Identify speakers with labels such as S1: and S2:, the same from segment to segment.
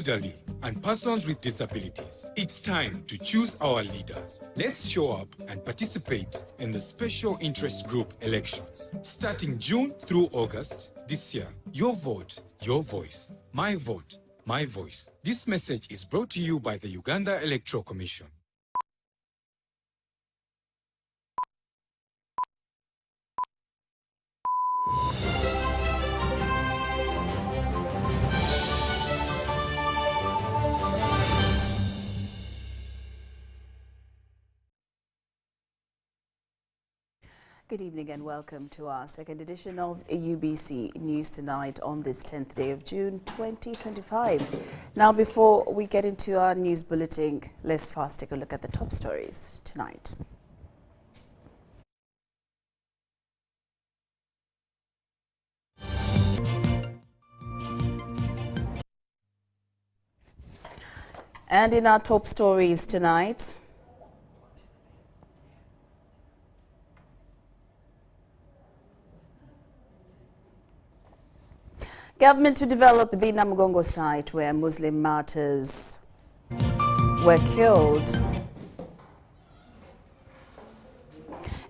S1: elderly, and persons with disabilities. It's time to choose our leaders. Let's show up and participate in the Special Interest Group elections. Starting June through August this year, your vote, your voice. My vote, my voice. This message is brought to you by the Uganda Electoral Commission.
S2: Good evening and welcome to our second edition of UBC News Tonight on this 10th day of June 2025. Now, before we get into our news bulletin, let's first take a look at the top stories tonight. And in our top stories tonight, government to develop the Namugongo site where Muslim martyrs were killed.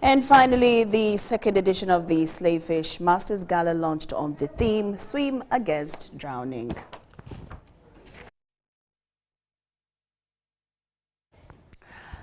S2: And finally, the second edition of the Slavefish Masters Gala launched on the theme, Swim Against Drowning.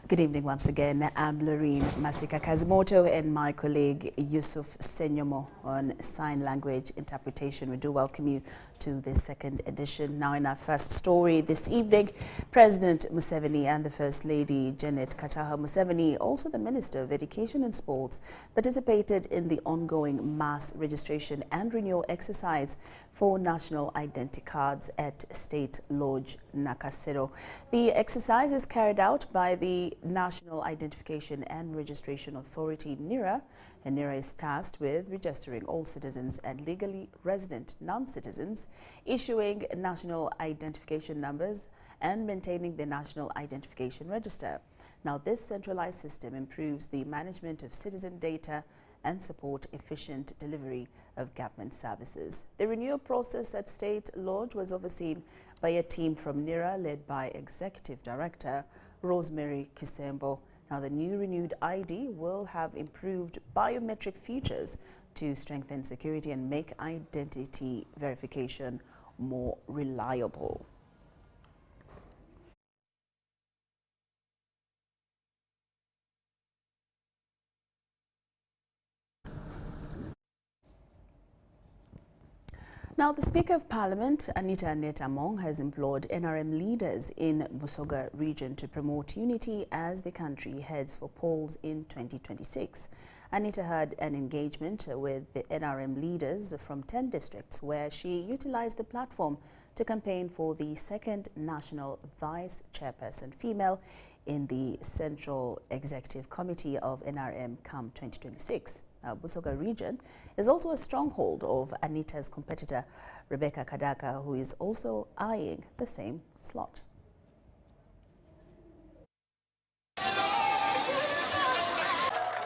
S2: Good evening once again. I'm Lorene Masika Kazimoto and my colleague Yusuf Senyomo on sign language interpretation. We do welcome you to the second edition. Now, in our first story this evening, President Museveni and the First Lady Janet Kataha Museveni, also the Minister of Education and Sports, participated in the ongoing mass registration and renewal exercise for national identity cards at State Lodge, Nakasero. The exercise is carried out by the National Identification and Registration Authority, NIRA, and NIRA is tasked with registering all citizens and legally resident non-citizens, issuing national identification numbers, and maintaining the National Identification Register. Now, this centralized system improves the management of citizen data and support efficient delivery of government services. The renewal process at State Lodge was overseen by a team from NIRA led by Executive Director Rosemary Kisembo. Now, the new renewed ID will have improved biometric features to strengthen security and make identity verification more reliable. Now, the Speaker of Parliament, Anita Among, has implored NRM leaders in Busoga region to promote unity as the country heads for polls in 2026. Anita had an engagement with the NRM leaders from 10 districts where she utilized the platform to campaign for the second national vice chairperson female in the Central Executive Committee of NRM come 2026. Busoga region is also a stronghold of Anita's competitor, Rebecca Kadaka, who is also eyeing the same slot.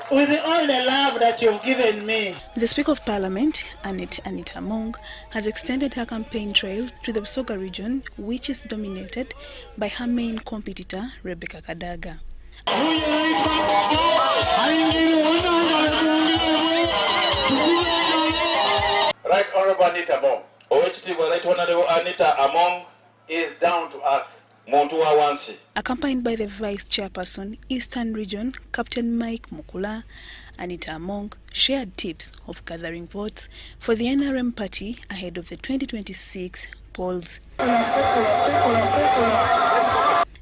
S3: With all the love that you've given me.
S4: The Speaker of Parliament, Anita Among, has extended her campaign trail to the Busoga region, which is dominated by her main competitor, Rebecca Kadaga.
S5: Right Honorable Anita Among. Right Honorable Anita Among is down to earth.
S4: Accompanied by the Vice Chairperson, Eastern Region, Captain Mike Mukula, Anita Among shared tips of gathering votes for the NRM party ahead of the 2026 polls.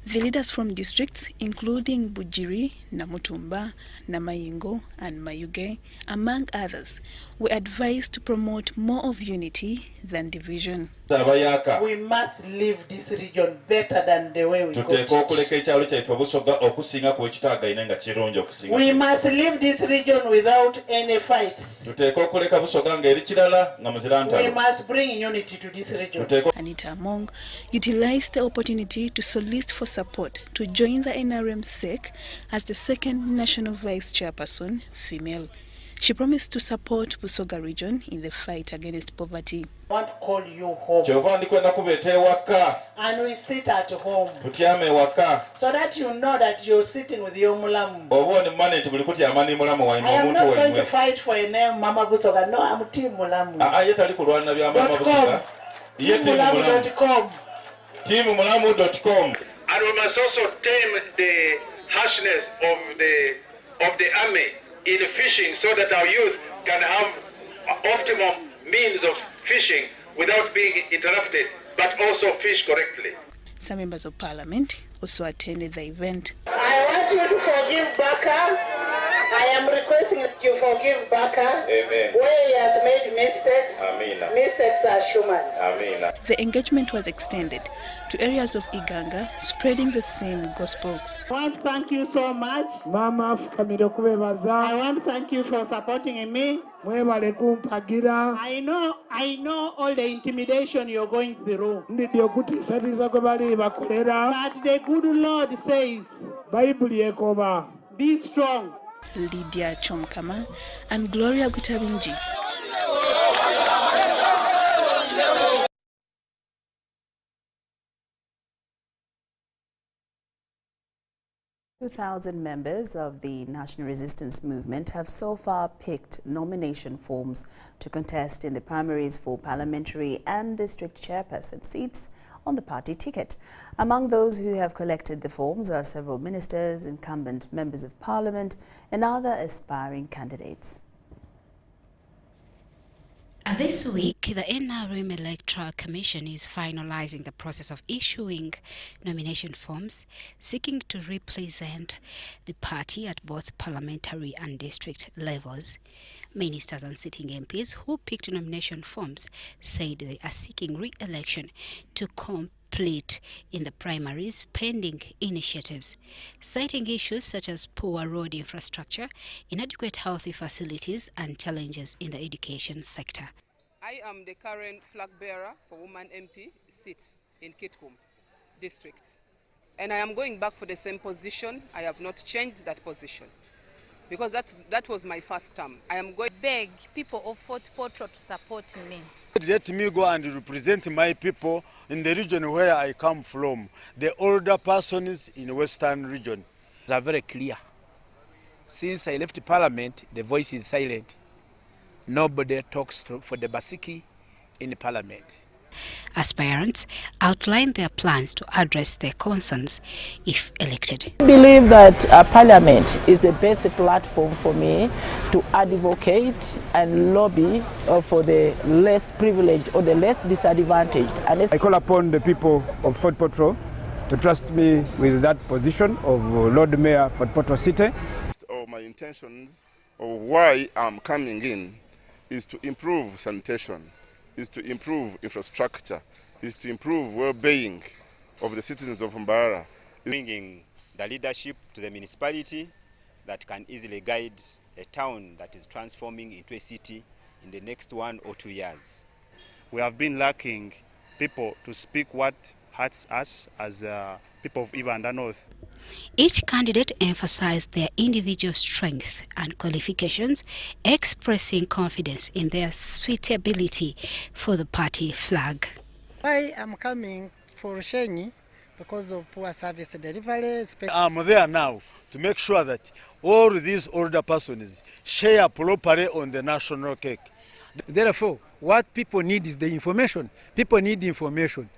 S4: The leaders from districts including Bujiri, Namutumba, Namayingo and Mayuge, among others, were advised to promote more of unity than division.
S3: We must leave this region better than the way we got it. We must leave this region without any fights. We must bring unity to this region.
S4: Anita Among utilized the opportunity to solicit for support to join the NRM SEC as the second national vice chairperson female. She promised to support Busoga region in the fight against poverty.
S3: I want to call you home. And we sit at home. So that you know that you're sitting with your mulamu. I am not going to fight for a name, Mama Busoga. No, I'm Team Mulamu. Teammulamu.com. Teammulamu.com. And we must also tame the harshness of the army in fishing so that our youth can have optimum means of fishing without being interrupted, but also fish correctly.
S4: Some members of parliament also attended the event.
S3: I want you to forgive Baka. I am requesting that you forgive Baka. Amen. Where he has made mistakes. Amen. Mistakes are human. Amen.
S4: The engagement was extended to areas of Iganga, spreading the same gospel.
S3: I want to thank you so much. Mama, I want to thank you for supporting me. I know all the intimidation you're going through. But the good Lord says, be strong.
S4: Lydia Chomkama and Gloria Gutabinji.
S2: 2,000 members of the National Resistance Movement have so far picked nomination forms to contest in the primaries for parliamentary and district chairperson seats on the party ticket. Among those who have collected the forms are several ministers, incumbent members of parliament, and other aspiring candidates.
S6: This week, the NIRA Electoral Commission is finalizing the process of issuing nomination forms seeking to represent the party at both parliamentary and district levels. Ministers and sitting MPs who picked nomination forms said they are seeking re-election to complete in the primaries pending initiatives, citing issues such as poor road infrastructure, inadequate healthy facilities and challenges in the education sector.
S7: I am the current flag bearer for Woman MP seat in Kitgum district, and I am going back for the same position. I have not changed that position because that was my first term. I am going to
S8: beg people of Fort Portal to support me.
S9: Let me go and represent my people in the region where I come from, the older persons in the Western region.
S10: They are very clear. Since I left Parliament, the voice is silent. Nobody talks for the Basiki in the Parliament.
S6: Aspirants outlined their plans to address their concerns if elected.
S11: I believe that Parliament is the best platform for me to advocate and lobby for the less privileged or the less disadvantaged. And
S12: I call upon the people of Fort Portal to trust me with that position of Lord Mayor Fort Portal City.
S13: My intentions of why I'm coming in is to improve sanitation, is to improve infrastructure, is to improve well-being of the citizens of Mbara.
S14: Bringing the leadership to the municipality that can easily guide a town that is transforming into a city in the next 1 or 2 years.
S15: We have been lacking people to speak what hurts us as people of Ibanda North.
S6: Each candidate emphasized their individual strength and qualifications, expressing confidence in their suitability for the party flag.
S16: I am coming for Shenyi because of poor service delivery.
S9: I'm there now to make sure that all these older persons share properly on the national cake.
S17: Therefore, what people need is the information. People need information.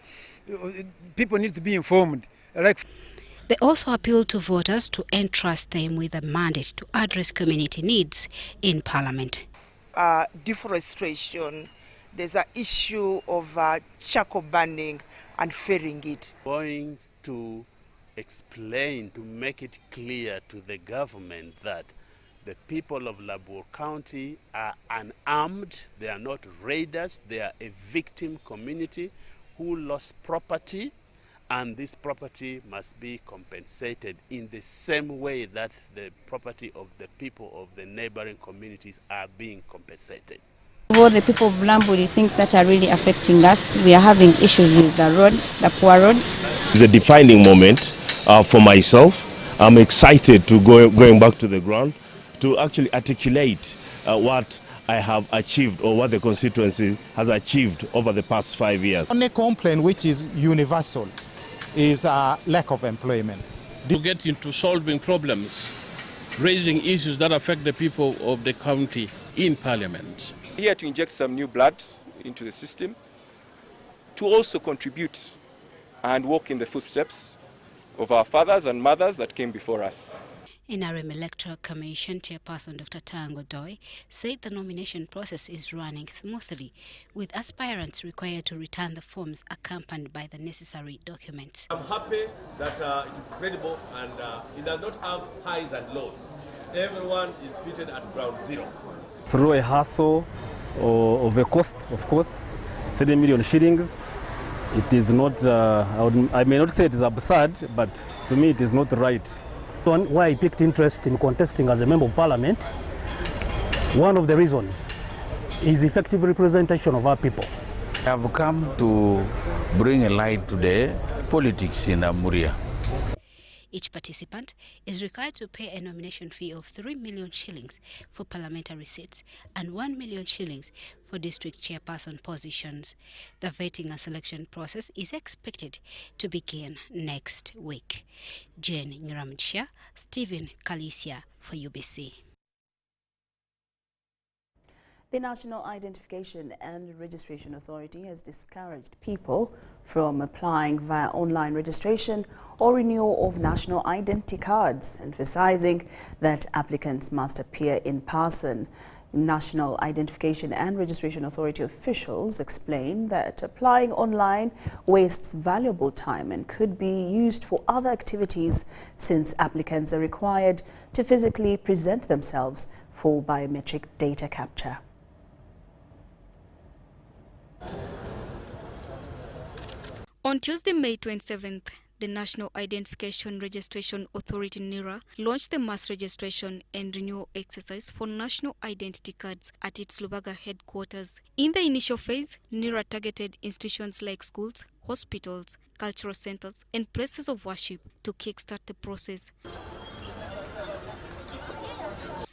S17: People need to be informed.
S6: They also appealed to voters to entrust them with a mandate to address community needs in Parliament.
S18: Deforestation, there's an issue of charcoal burning and ferrying it.
S19: Going to explain, to make it clear to the government that the people of Labur County are unarmed, they are not raiders, they are a victim community who lost property, and this property must be compensated in the same way that the property of the people of the neighboring communities are being compensated.
S20: All the people of Lamburi, things that are really affecting us, we are having issues with the roads, the poor roads.
S21: It's a defining moment for myself. I'm excited to going back to the ground to actually articulate what I have achieved or what the constituency has achieved over the past 5 years.
S1: Only complaint which is universal is lack of employment.
S22: To get into solving problems, raising issues that affect the people of the county in Parliament.
S23: Here to inject some new blood into the system, to also contribute and walk in the footsteps of our fathers and mothers that came before us.
S6: NRM Electoral Commission Chairperson Dr. Tango Doi said the nomination process is running smoothly, with aspirants required to return the forms accompanied by the necessary documents.
S24: I'm happy that it is credible and it does not have highs and lows. Everyone is treated at ground zero.
S25: Through a hassle of a cost, of course, 30 million shillings, it is not, I may not say it is absurd, but to me it is not right.
S26: Why I picked interest in contesting as a member of parliament, one of the reasons is effective representation of our people.
S27: I have come to bring a light to the politics in Muria.
S6: Each participant is required to pay a nomination fee of 3 million shillings for parliamentary seats and 1 million shillings for district chairperson positions. The vetting and selection process is expected to begin next week. Jane Ngiramchia, Stephen Kalisia for UBC.
S2: The National Identification and Registration Authority has discouraged people from applying via online registration or renewal of national identity cards, emphasizing that applicants must appear in person. National Identification and Registration Authority officials explain that applying online wastes valuable time and could be used for other activities, since applicants are required to physically present themselves for biometric data capture.
S4: On Tuesday, May 27th, the National Identification Registration Authority NIRA launched the mass registration and renewal exercise for national identity cards at its Lubaga headquarters. In the initial phase, NIRA targeted institutions like schools, hospitals, cultural centers, and places of worship to kickstart the process.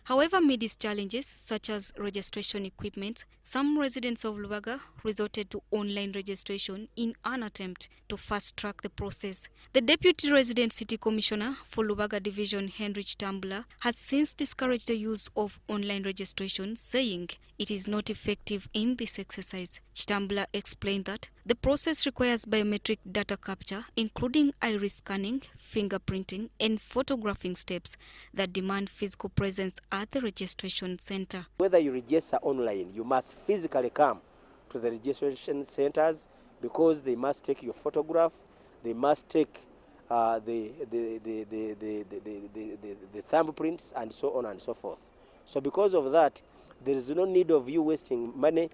S4: However, amidst challenges such as registration equipment, some residents of Lubaga resorted to online registration in an attempt to fast-track the process. The Deputy Resident City Commissioner for Lubaga Division, Henry Chitambula, has since discouraged the use of online registration, saying it is not effective in this exercise. Chitambula explained that the process requires biometric data capture, including iris scanning, fingerprinting, and photographing steps that demand physical presence at the registration center.
S28: Whether you register online, you must physically come to the registration centers, because they must take your photograph, they must take the thumbprints, and so on and so forth. So because of that, there is no need of you wasting money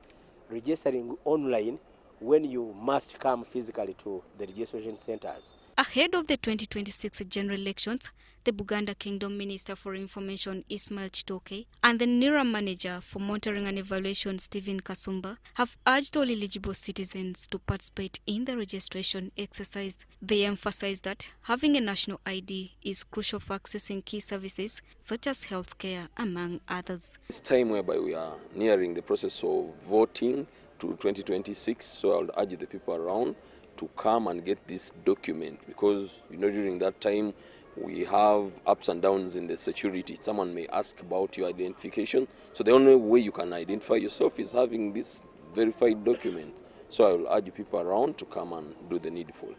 S28: registering online when you must come physically to the registration centers.
S4: Ahead of the 2026 general elections, the Buganda Kingdom Minister for Information Ismail Chitoke and the NIRA Manager for Monitoring and Evaluation Stephen Kasumba have urged all eligible citizens to participate in the registration exercise. They emphasize that having a national ID is crucial for accessing key services such as healthcare, among others.
S29: It's time whereby we are nearing the process of voting to 2026, so I would urge the people around to come and get this document, because during that time we have ups and downs in the security. Someone may ask about your identification, so the only way you can identify yourself is having this verified document. So I will urge people around to come and do the needful.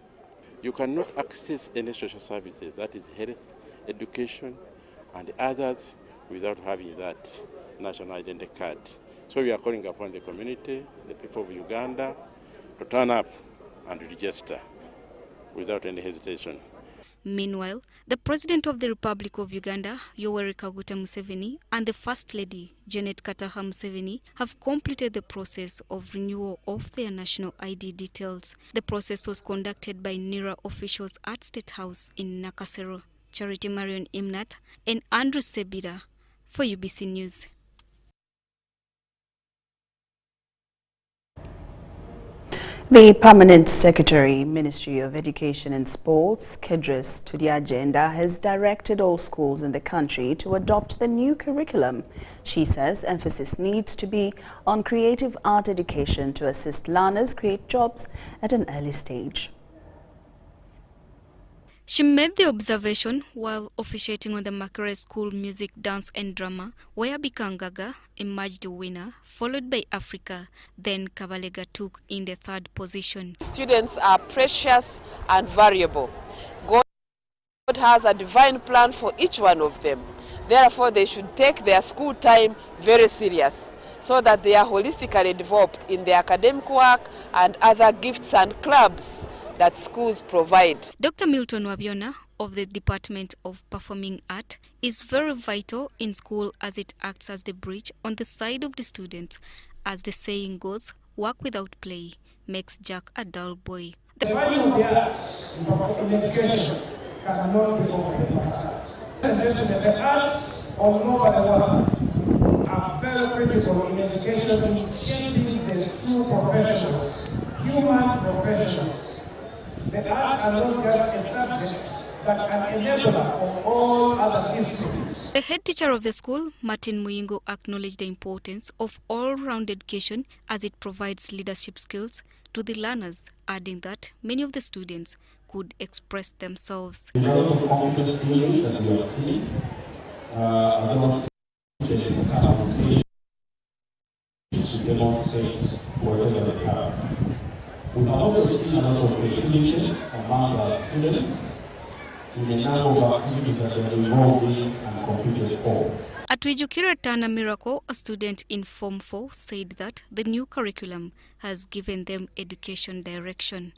S15: You cannot access any social services, that is health, education, and others, without having that national identity card. So we are calling upon the community, the people of Uganda, to turn up and register without any hesitation.
S4: Meanwhile, the President of the Republic of Uganda, Yoweri Kaguta Museveni, and the First Lady, Janet Kataha Museveni, have completed the process of renewal of their national ID details. The process was conducted by NIRA officials at State House in Nakasero. Charity Marion Imnat and Andrew Sebida for UBC News.
S2: The Permanent Secretary, Ministry of Education and Sports, Kedris to the agenda, has directed all schools in the country to adopt the new curriculum. She says emphasis needs to be on creative art education to assist learners create jobs at an early stage.
S3: She made the observation while officiating on the Makere School Music, Dance and Drama, where Bikangaga emerged the winner, followed by Africa. Then Kabalega took in the third position.
S18: Students are precious and variable. God has a divine plan for each one of them. Therefore, they should take their school time very serious so that they are holistically developed in their academic work and other gifts and clubs that schools provide.
S3: Dr. Milton Wabiona of the Department of Performing Art is very vital in school as it acts as the bridge on the side of the students. As the saying goes, work without play makes Jack a dull boy.
S5: The value of the arts in education cannot be overemphasized. The arts all over the world are very critical in education in shaping the true professionals, human professionals. The arts are not just a subject, but an enabler for all other disciplines.
S3: The head teacher of the school, Martin Muyingo, acknowledged the importance of all-round education as it provides leadership skills to the learners, adding that many of the students could express themselves.
S5: The level of confidence really that we have seen, I don't see this kind of stage to demonstrate whatever they have. We have also seen a lot of creativity among our students in the number of activities that they are involved in and competed for.
S3: Atwijukira Tana Miracle, a student in Form 4, said that the new curriculum has given them education direction.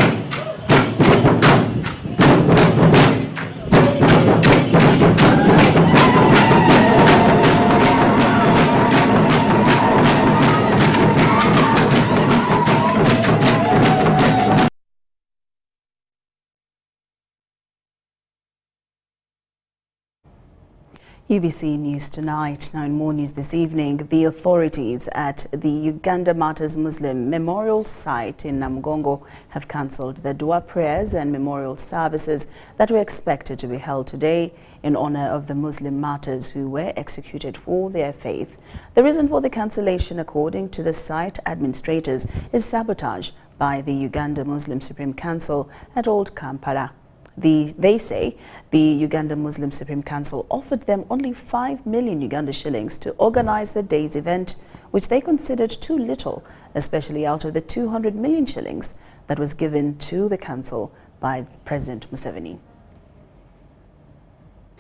S2: UBC News tonight. Now in more news this evening, the authorities at the Uganda Martyrs Muslim Memorial Site in Namugongo have cancelled the dua prayers and memorial services that were expected to be held today in honor of the Muslim martyrs who were executed for their faith. The reason for the cancellation, according to the site administrators, is sabotage by the Uganda Muslim Supreme Council at Old Kampala. They say the Uganda Muslim Supreme Council offered them only 5 million Uganda shillings to organize the day's event, which they considered too little, especially out of the 200 million shillings that was given to the council by President Museveni.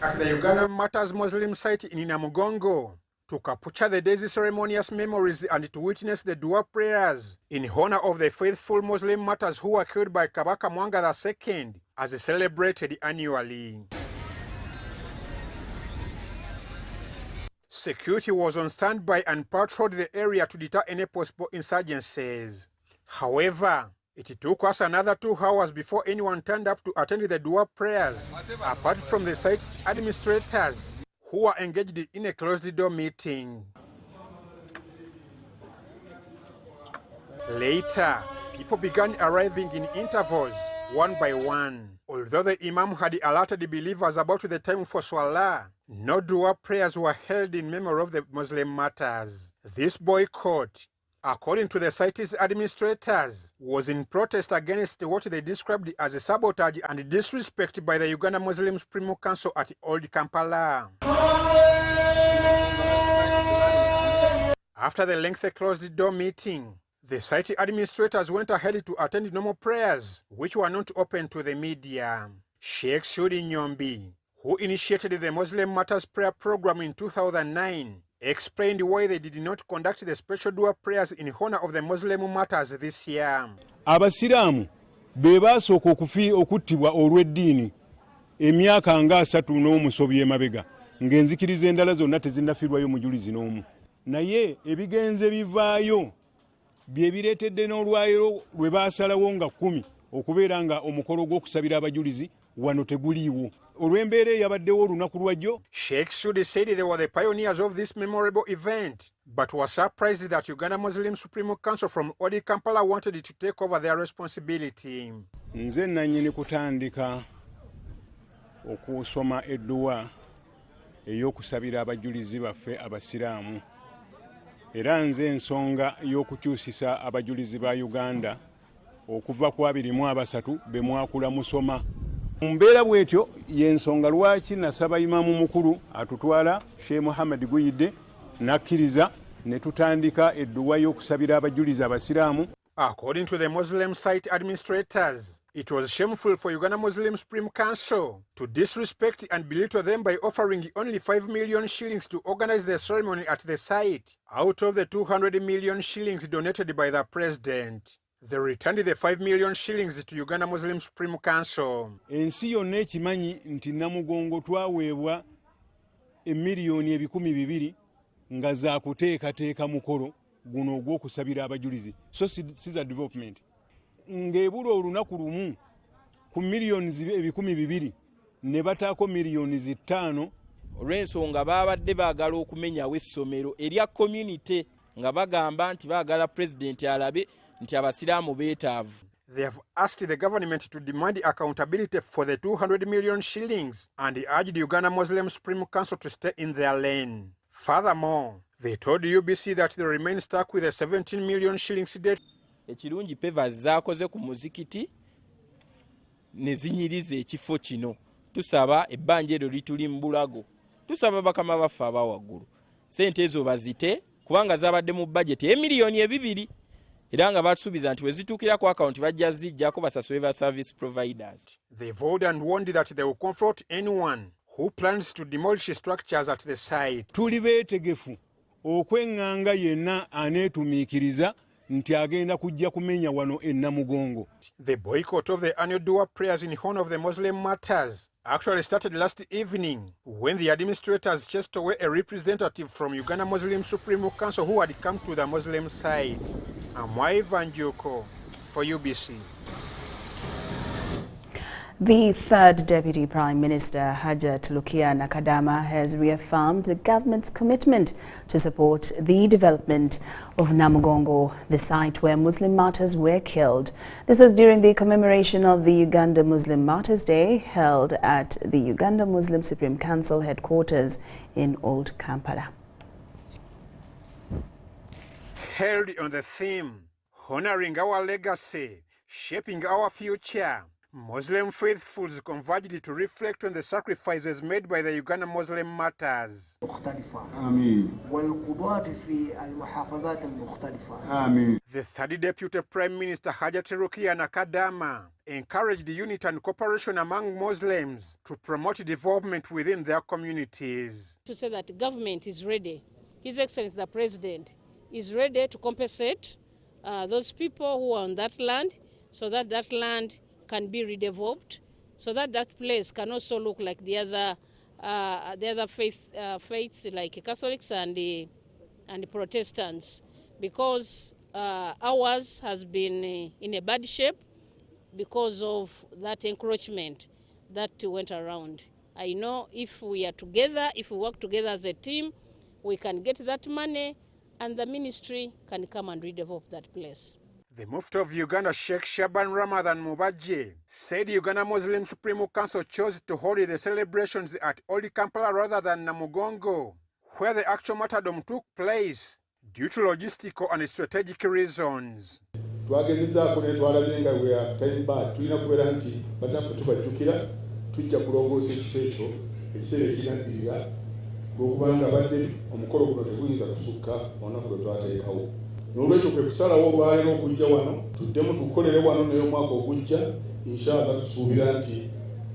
S7: At the Uganda Martyrs Muslim site in Namugongo, to capture the day's ceremonious memories and to witness the dua prayers in honor of the faithful Muslim martyrs who were killed by Kabaka Mwanga II, as celebrated annually. Security was on standby and patrolled the area to deter any possible insurgencies. However, it took us another 2 hours before anyone turned up to attend the dua prayers, apart from the site's administrators, who were engaged in a closed-door meeting. Later, people began arriving in intervals, one by one. Although the Imam had alerted the believers about the time for Salah, no dua prayers were held in memory of the Muslim martyrs. This boycott, according to the site's administrators, was in protest against what they described as a sabotage and disrespect by the Uganda Muslim Supreme Council at Old Kampala. After the lengthy closed-door meeting, the site administrators went ahead to attend normal prayers, which were not open to the media. Sheikh Shudi Nyombi, who initiated the Muslim Martyrs Prayer Program in 2009, explained why they did not conduct the special dua prayers in honor of the Muslim martyrs this year.
S8: Abasiramu bebasooka okuttibwa olw'eddiini emyaka nga 3 n'omusobi emabega ng'enzikiriza endala zonna tezinnafiirwayo mujulizi n'omu. Naye ebigenze bivaayo bye bireetedde n'olwaliro lwe baasalawo nga 10 okubeera nga omukolo gw'okusabira abajulizi wano teguliiwo olw'embeera eyabaddewo olunaku lwajjo.
S7: Sheikh Sudi said they were the pioneers of this memorable event, but was surprised that Uganda Muslim Supreme Council from Odi Kampala wanted to take over their responsibility.
S8: Nze nannyini kutandika okusoma edduwa ey'okusabira abajulizi baffe abasiraamu, era nze ensonga y'okukyusisa abajulizi ba Uganda okuva ku 23 be mwakula musoma. Mbeera bwetyo y'ensonga lwaki nasaba Imaamu mukulu atutwala Sheikh Muhammad Guyidde nakkiriza ne tutandika edduwa y'okusabira abajulizi abasiraamu.
S7: According to the Muslim site administrators, it was shameful for Uganda Muslim Supreme Council to disrespect and belittle them by offering only 5 million shillings to organize the ceremony at the site, out of the 200 million shillings donated by the president. They returned the 5 million shillings to Uganda Muslim Supreme Council.
S8: Ensi yonna ekimanyi nti Namugongo twaweebwa emiliyoni 200,000 nga za kuteekateeka mukolo guno ogw'okusabira abajulizi. So siza development. Ng'ebula olunaku lumu ku miliyoni 200,000 ne bataako miliyoni 5
S9: olw'ensonga baabadde baagala okumenyawo essomero erya community nga bagamba nti baagala president alabe nti abasiraamu beetaavu.
S7: They have asked the government to demand accountability for the 200 million shillings and urged Uganda Muslim Supreme Council to stay in their lane. Furthermore, they told UBC that they remain stuck with a 17 million shillings debt.
S9: Ekirungi peva zaakoze ku muzikiti ne zinyiriza ekifo kino. Tusaba ebbanja eryo lituli mu bulago. Tusaba bakama baffe abawaggulu sente ezo bazite kubanga zabadde mu budget emiliyoni 200 era nga batusubiza nti wezituukira ku account bajja zijjako basasule service providers.
S7: They vowed and warned that they will confront anyone who plans to demolish structures at the site.
S8: Tuli beetegefu okwenganga yenna aneetumiikiriza nti agenda kujja kumenya wano e Namugongo.
S7: The boycott of the annual dua prayers in honor of the Muslim martyrs actually started last evening when the administrators chased away a representative from Uganda Muslim Supreme Council who had come to the Muslim side. Amwai Vanjoko for UBC.
S2: The third Deputy Prime Minister, Hajat Lukia Nakadama, has reaffirmed the government's commitment to support the development of Namugongo, the site where Muslim martyrs were killed. This was during the commemoration of the Uganda Muslim Martyrs Day held at the Uganda Muslim Supreme Council headquarters in Old Kampala.
S7: Held on the theme, honoring our legacy, shaping our future, Muslim faithfuls converged to reflect on the sacrifices made by the Uganda Muslim martyrs. The third Deputy Prime Minister Hajat Lukia Nakadama encouraged unity and cooperation among Muslims to promote development within their communities.
S10: To say that the government is ready, His Excellency the President is ready to compensate those people who are on that land so that that land can be redeveloped, so that that place can also look like the other faiths like Catholics and the Protestants, because ours has been in a bad shape because of that encroachment that went around. I know if we are together, if we work together as a team, we can get that money and the ministry can come and redevelop that place.
S7: The Mufti of Uganda, Sheikh Shaban Ramadan Mubaje, said Uganda Muslim Supreme Council chose to hold the celebrations at Old Kampala rather than Namugongo, where the actual martyrdom took place, due to logistical and strategic reasons.
S11: Twagezezaako ne twalabye nga we are time bad tulina kubeera nti bannaffe tubajjukira tujja kulongoosa ekifo ekyo ekiseera ekinaddirira lw'okubanga badde omukolo guno teguyinza kusukka olunaku lwe twateekawo. N'olwekyo kwe kusalawo olwaleero okujja wano tuddemu tukolere wano n'omwaka ogujja inshallah tusuubira nti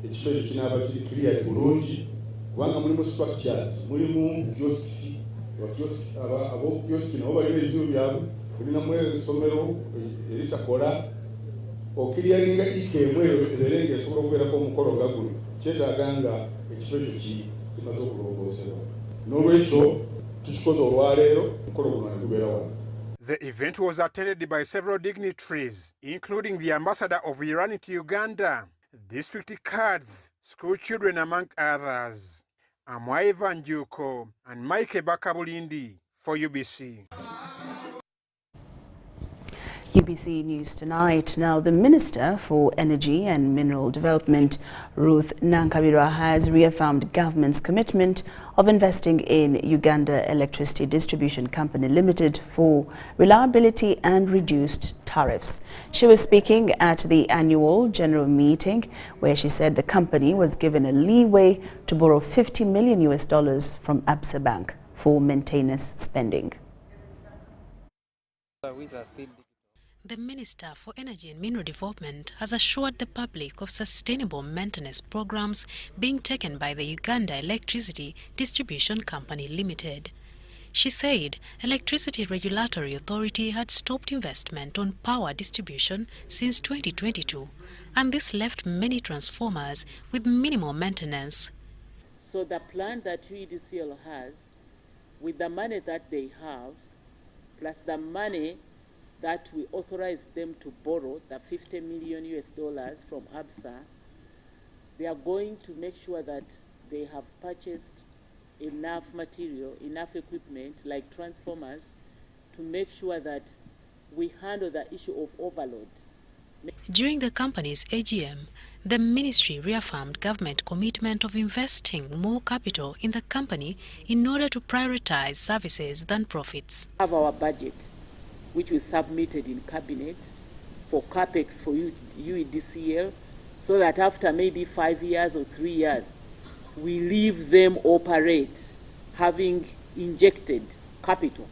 S11: ekifo ekyo kinaaba kiri clear bulungi kubanga mulimu structures mulimu kiosks abo kioski nabo balina ebizibu byabwe tulinamu essomero eritakola okiryalinga ikemu eyo ebeere ng'esobola okubeerako omukolo nga guno kyetaaga nga ekifo ekyo kimaze okulongoosebwa. N'olwekyo tukikoze olwaleero omukolo guno ne gubeera wano.
S7: The event was attended by several dignitaries, including the ambassador of Iran to Uganda, district cards, school children, among others. Amwaiva Njuko and Mike Bakabulindi for UBC.
S2: UBC News Tonight. Now, the Minister for Energy and Mineral Development, Ruth Nankabirwa, has reaffirmed government's commitment of investing in Uganda Electricity Distribution Company Limited for reliability and reduced tariffs. She was speaking at the annual general meeting where she said the company was given a leeway to borrow $50 million from Absa Bank for maintenance spending.
S1: The Minister for Energy and Mineral Development has assured the public of sustainable maintenance programs being taken by the Uganda Electricity Distribution Company Limited. She said Electricity Regulatory Authority had stopped investment on power distribution since 2022, and this left many transformers with minimal maintenance.
S12: So the plan that UEDCL has, with the money that they have, plus the money that we authorized them to borrow, the $50 million from Absa, they are going to make sure that they have purchased enough material, enough equipment like transformers to make sure that we handle the issue of overload.
S1: During the company's AGM, the ministry reaffirmed government commitment of investing more capital in the company in order to prioritize services than profits.
S12: We have our budget, which we submitted in cabinet for capex for UEDCL, so that after maybe 5 years or 3 years, we leave them operate, having injected capital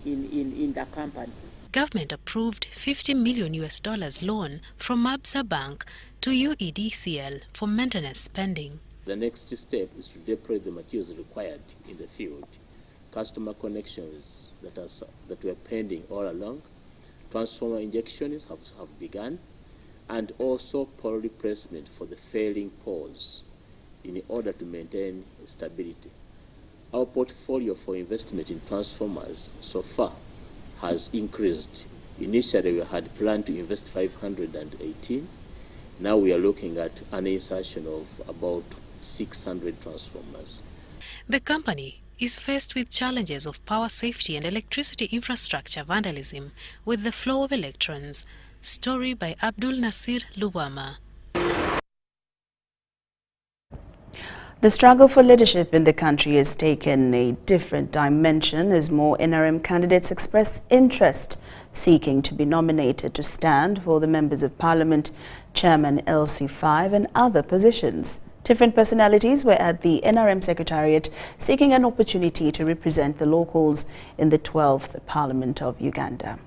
S12: in the company.
S1: Government approved $50 million loan from Absa Bank to UEDCL for maintenance spending.
S28: The next step is to deploy the materials required in the field. Customer connections that were pending all along, transformer injections have begun, and also pole replacement for the failing poles in order to maintain stability. Our portfolio for investment in transformers so far has increased. Initially we had planned to invest 518. Now we are looking at an insertion of about 600 transformers.
S1: The company is faced with challenges of power safety and electricity infrastructure vandalism with the flow of electrons. Story by Abdul Nasir Lubama.
S2: The struggle for leadership in the country has taken a different dimension as more NRM candidates express interest seeking to be nominated to stand for the Members of Parliament, Chairman LC5 and other positions. Different personalities were at the NRM Secretariat seeking an opportunity to represent the locals in the 12th Parliament of Uganda.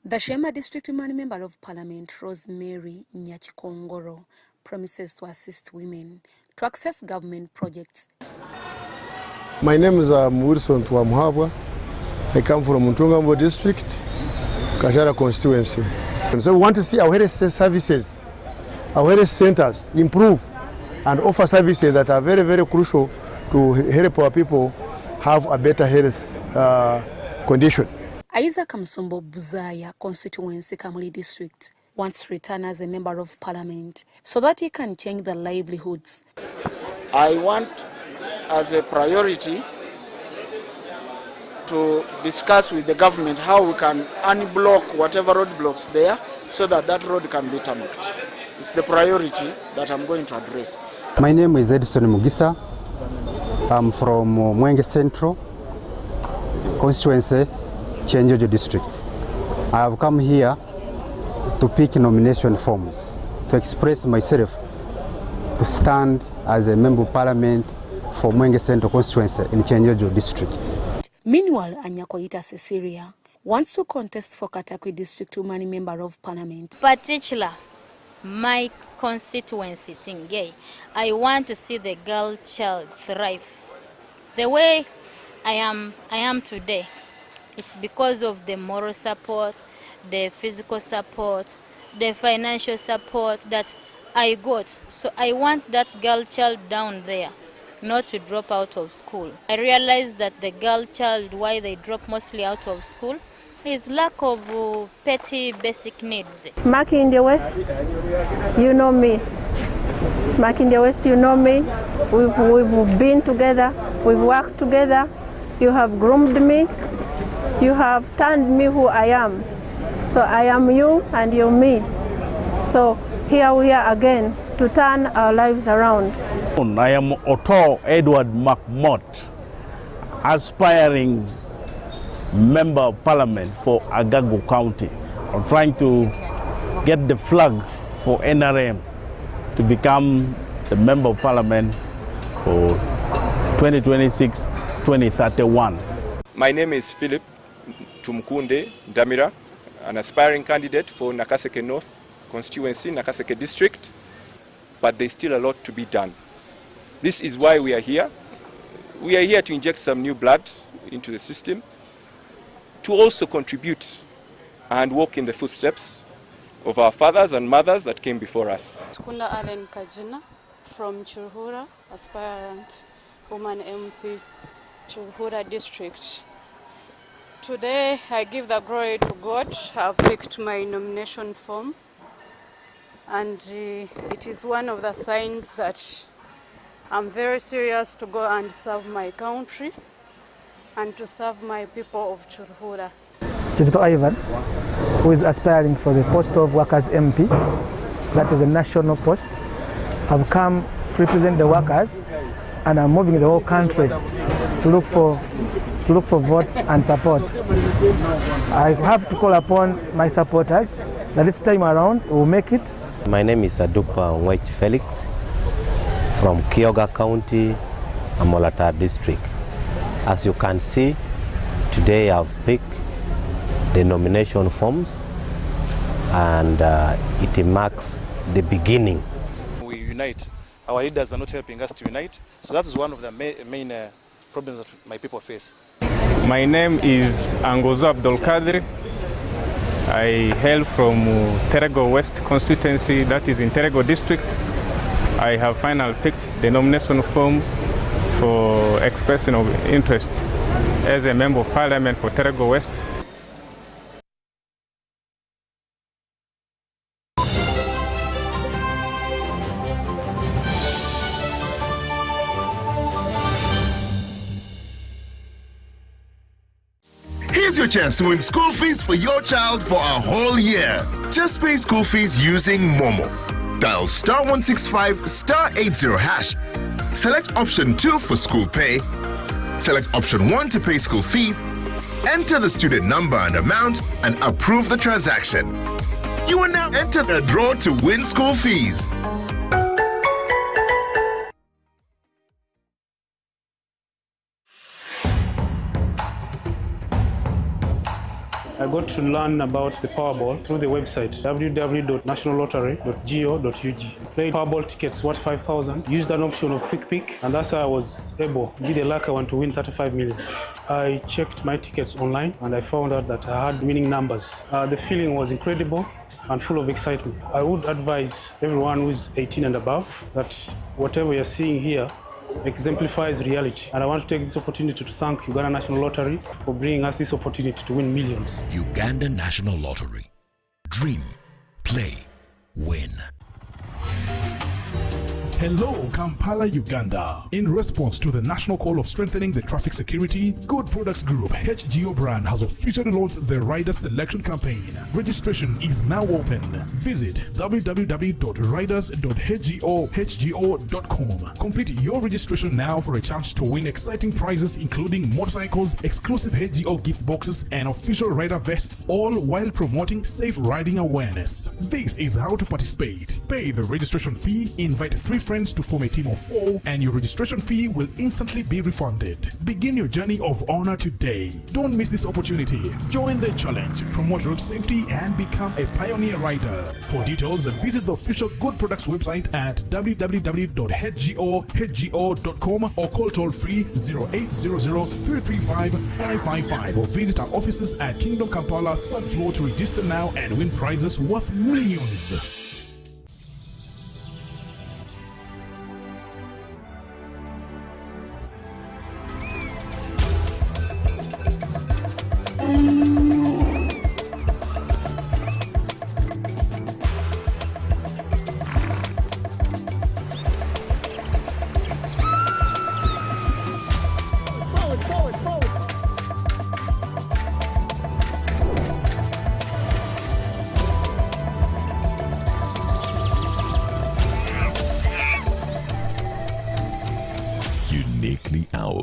S13: The Shema District Woman Member of Parliament, Rosemary Nyachikongoro, promises to assist women to access government projects.
S11: My name is Wilson Tuamuhabwa. I come from Namugongo District, Kashara constituency. So we want to see our health services, our health centers improve and offer services that are very, very crucial to help our people have a better health condition.
S13: Isaac Kamsumbo Buzaya constituency Kamuli District wants to return as a member of parliament so that he can change their livelihoods.
S14: I want as a priority to discuss with the government how we can unblock whatever roadblocks there so that that road can be tarmacked. It's the priority that I'm going to address.
S16: My name is Edison Mugisa. I'm from Mwenge Central constituency, Chenjojo District. I have come here to pick nomination forms to express myself to stand as a member of parliament for Mwenge Central constituency in Chenjojo District.
S13: Meanwhile, Anyakoita Cecilia wants to contest for Katakwi District Woman Member of Parliament.
S17: Particular, my constituency, Tingay, I want to see the girl child thrive. The way I am today, it's because of the moral support, the physical support, the financial support that I got. So I want that girl child down there not to drop out of school. I realized that the girl child, why they drop mostly out of school, is lack of petty basic needs.
S19: Maki in the West, you know me. Maki in the West, you know me. We've been together, we've worked together. You have groomed me. You have turned me who I am. So I am you and you're me. So here we are again to turn our lives around.
S20: I am Otto Edward McMott, aspiring Member of Parliament for Agago County. I'm trying to get the flag for NRM to become the Member of Parliament for 2026-2031.
S21: My name is Philip Tumkunde Damira, an aspiring candidate for Nakaseke North constituency, Nakaseke district, but there's still a lot to be done. This is why we are here. We are here to inject some new blood into the system, to also contribute and walk in the footsteps of our fathers and mothers that came before us.
S22: Kunda Allen Kajina from Churhura, aspirant woman MP, Churhura district. Today I give the glory to God. I've picked my nomination form, and it is one of the signs that I'm very serious to go and serve my country and to serve my people of Churhura.
S23: Tito Ivan, who is aspiring for the post of Workers MP, that is a national post. I've come to represent the workers, and I'm moving the whole country to look for votes and support. I have to call upon my supporters that this time around we'll make it.
S24: My name is Adupa White Felix from Kyoga County, Amolata district. As you can see, today I've picked the nomination forms, and it marks the beginning.
S25: We unite. Our leaders are not helping us to unite, so that is one of the main problems that my people face.
S26: My name is Angozo Abdul Kadri. I hail from Terego West constituency, that is in Terego district. I have finally picked the nomination form for expression of interest as a Member of Parliament for Terego West.
S27: Here's your chance to win school fees for your child for a whole year. Just pay school fees using Momo. Dial *165 *80#. Select option 2 for school pay. Select option 1 to pay school fees. Enter the student number and amount and approve the transaction. You will now enter the draw to win school fees.
S5: I got to learn about the Powerball through the website www.nationallottery.go.ug. Played Powerball tickets worth 5,000, used an option of quick pick, and that's how I was able to be the lucky one to win 35 million. I checked my tickets online and I found out that I had winning numbers. The feeling was incredible and full of excitement. I would advise everyone who is 18 and above that whatever you're seeing here exemplifies reality. And I want to take this opportunity to thank Uganda National Lottery for bringing us this opportunity to win millions.
S30: Uganda National Lottery. Dream, play, win.
S31: Hello, Kampala, Uganda. In response to the national call of strengthening the traffic security, Good Products Group HGO brand has officially launched the Rider Selection Campaign. Registration is now open. Visit www.riders.hgo.com. Complete your registration now for a chance to win exciting prizes including motorcycles, exclusive HGO gift boxes, and official rider vests, all while promoting safe riding awareness. This is how to participate. Pay the registration fee, invite 3 friends to form a team of 4, and your registration fee will instantly be refunded. Begin your journey of honor today. Don't miss this opportunity. Join the challenge, promote road safety, and become a pioneer rider. For details, visit the official Good Products website at www.hgo.com or call toll-free 0800-335-555 or visit our offices at Kingdom Kampala 3rd floor to register now and win prizes worth millions.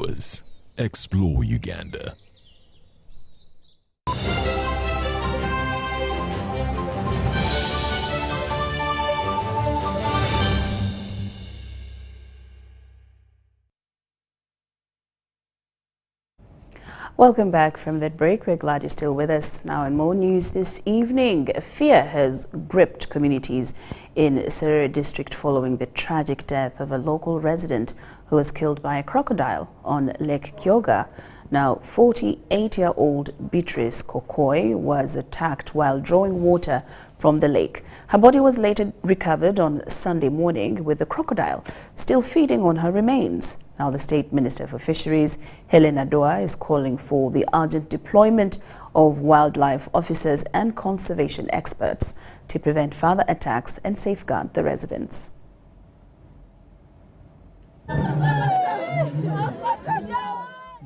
S30: viewers, explore Uganda.
S2: Welcome back from that break. We're glad you're still with us. Now in more news this evening, fear has gripped communities in Serere district following the tragic death of a local resident who was killed by a crocodile on Lake Kyoga. Now 48-year-old Beatrice Kokoi was attacked while drawing water from the lake. Her body was later recovered on Sunday morning with the crocodile still feeding on her remains. Now the State Minister for Fisheries, Helena Doa, is calling for the urgent deployment of wildlife officers and conservation experts to prevent further attacks and safeguard the residents.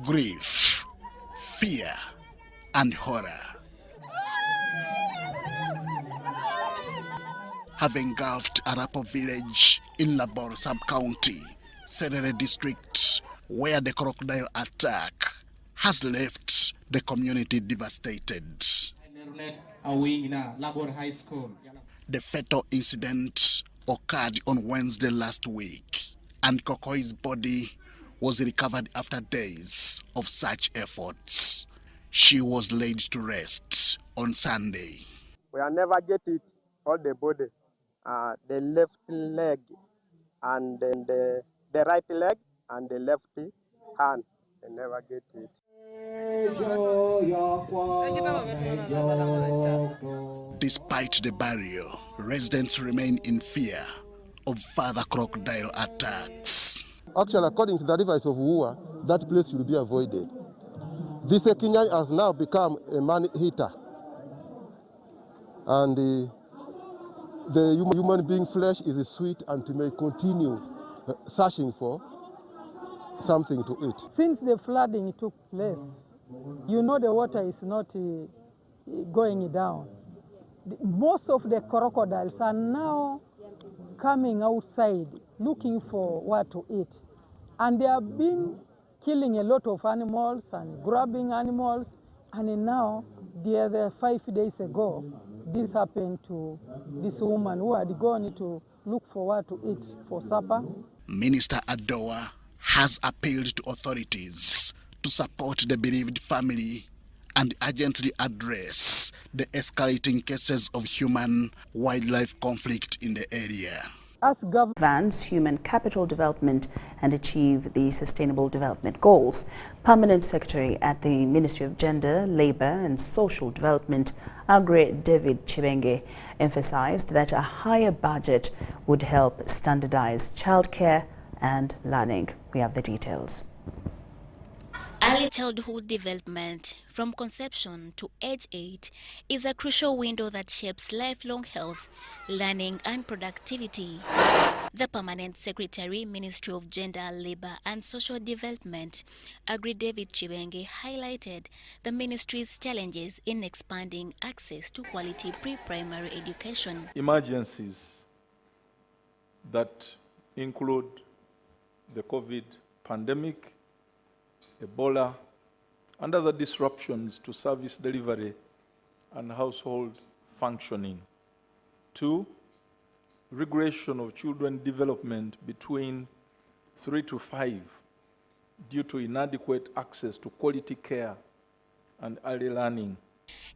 S3: Grief, fear, and horror have engulfed Arapo village in Labor sub-county, Serere district, where the crocodile attack has left the community devastated. The fatal incident occurred on Wednesday last week, and Kokoi's body was recovered after days of search efforts. She was laid to rest on Sunday.
S4: We are never get it, all the body, the left leg and then the right leg and the left hand. They never get it.
S3: Despite the barrier, residents remain in fear of further crocodile attacks.
S6: Actually, according to the advice of WUA, that place will be avoided. This Kenya has now become a man-eater. And the human being flesh is sweet and may continue searching for something to eat.
S7: Since the flooding took place, you know the water is not going down. Most of the crocodiles are now coming outside looking for what to eat. And they have been killing a lot of animals and grabbing animals. And now, the other 5 days ago, this happened to this woman who had gone to look for what to eat for supper.
S3: Minister Adoa has appealed to authorities to support the bereaved family and urgently address the escalating cases of human-wildlife conflict in the area.
S2: As advance human capital development and achieve the Sustainable Development Goals. Permanent Secretary at the Ministry of Gender, Labour and Social Development, Agri David Chibenge, emphasized that a higher budget would help standardize childcare and learning. We have the details.
S8: Early childhood development, from conception to age 8, is a crucial window that shapes lifelong health, learning and productivity. The Permanent Secretary, Ministry of Gender, Labour and Social Development, Agri David Chibenge, highlighted the ministry's challenges in expanding access to quality pre-primary education.
S9: Emergencies that include the COVID pandemic, Ebola, and other disruptions to service delivery and household functioning. 2, regression of children development between 3 to 5 due to inadequate access to quality care and early learning.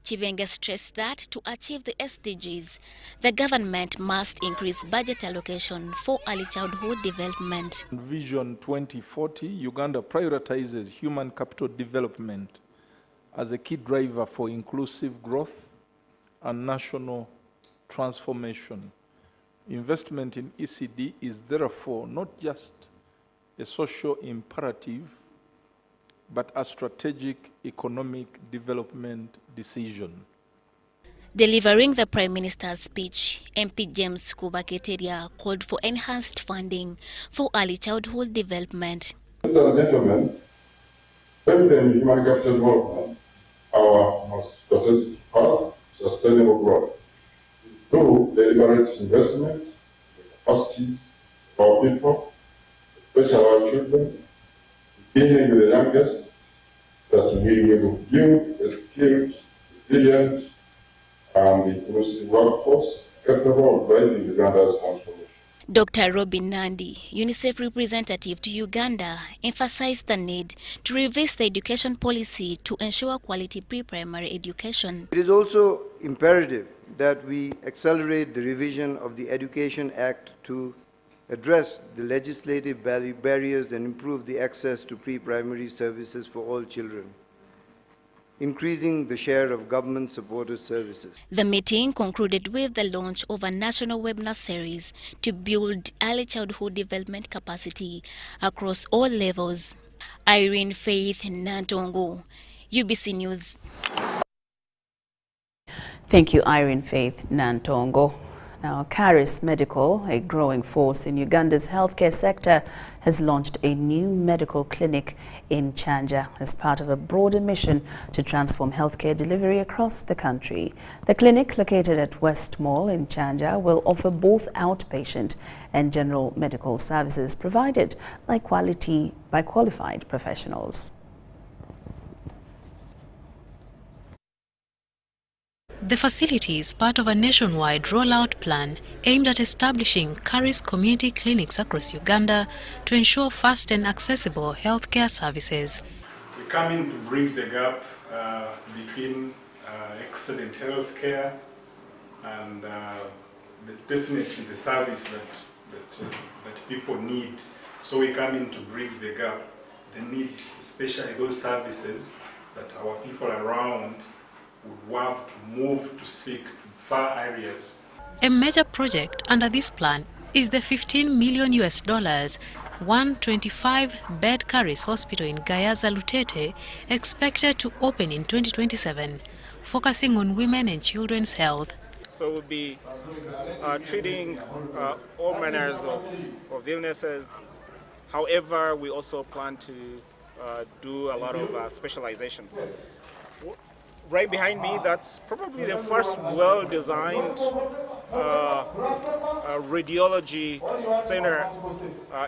S8: Chibenge stressed that to achieve the SDGs, the government must increase budget allocation for early childhood development.
S9: Vision 2040, Uganda prioritizes human capital development as a key driver for inclusive growth and national transformation. Investment in ECD is therefore not just a social imperative, but a strategic economic development decision.
S8: Delivering the Prime Minister's speech, MP James Kubaketeria called for enhanced funding for early childhood development.
S10: Ladies and gentlemen, strengthening human capital development, our most strategic path to sustainable growth, through deliberate investment, the capacities of our people, especially our children, beginning with the youngest, that we will build a skilled, resilient, and inclusive workforce capable of driving Uganda's transformation.
S8: Dr. Robin Nandi, UNICEF representative to Uganda, emphasized the need to revise the education policy to ensure quality pre-primary education.
S1: It is also imperative that we accelerate the revision of the Education Act to address the legislative barriers and improve the access to pre-primary services for all children, increasing the share of government-supported services.
S8: The meeting concluded with the launch of a national webinar series to build early childhood development capacity across all levels. Irene Faith Nantongo, UBC News.
S2: Thank you, Irene Faith Nantongo. Now, Caris Medical, a growing force in Uganda's healthcare sector, has launched a new medical clinic in Chanja as part of a broader mission to transform healthcare delivery across the country. The clinic, located at West Mall in Chanja, will offer both outpatient and general medical services provided by qualified professionals.
S11: The facility is part of a nationwide rollout plan aimed at establishing Caris community clinics across Uganda to ensure fast and accessible healthcare services.
S12: We come in to bridge the gap between excellent healthcare and definitely the service that people need. So we come in to bridge the gap. They need especially those services that our people around would have to move to seek far areas.
S11: A major project under this plan is the $15 million 125-bed Caris hospital in Gayaza Lutete, expected to open in 2027, focusing on women and children's health.
S13: So we'll be treating all manners of illnesses. However, we also plan to do a lot of specializations. Right behind me, that's probably the first well-designed radiology center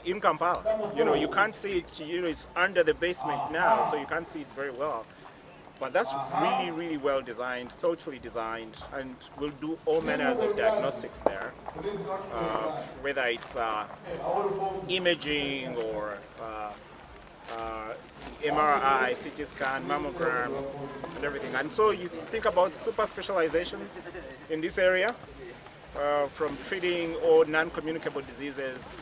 S13: in Kampala. You know, you can't see it, it's under the basement now, so you can't see it very well. But that's really, really well designed, thoughtfully designed, and we'll do all manners of diagnostics there, whether it's imaging or MRI, CT scan, mammogram, and everything. And so you think about super specializations in this area, from treating all non-communicable diseases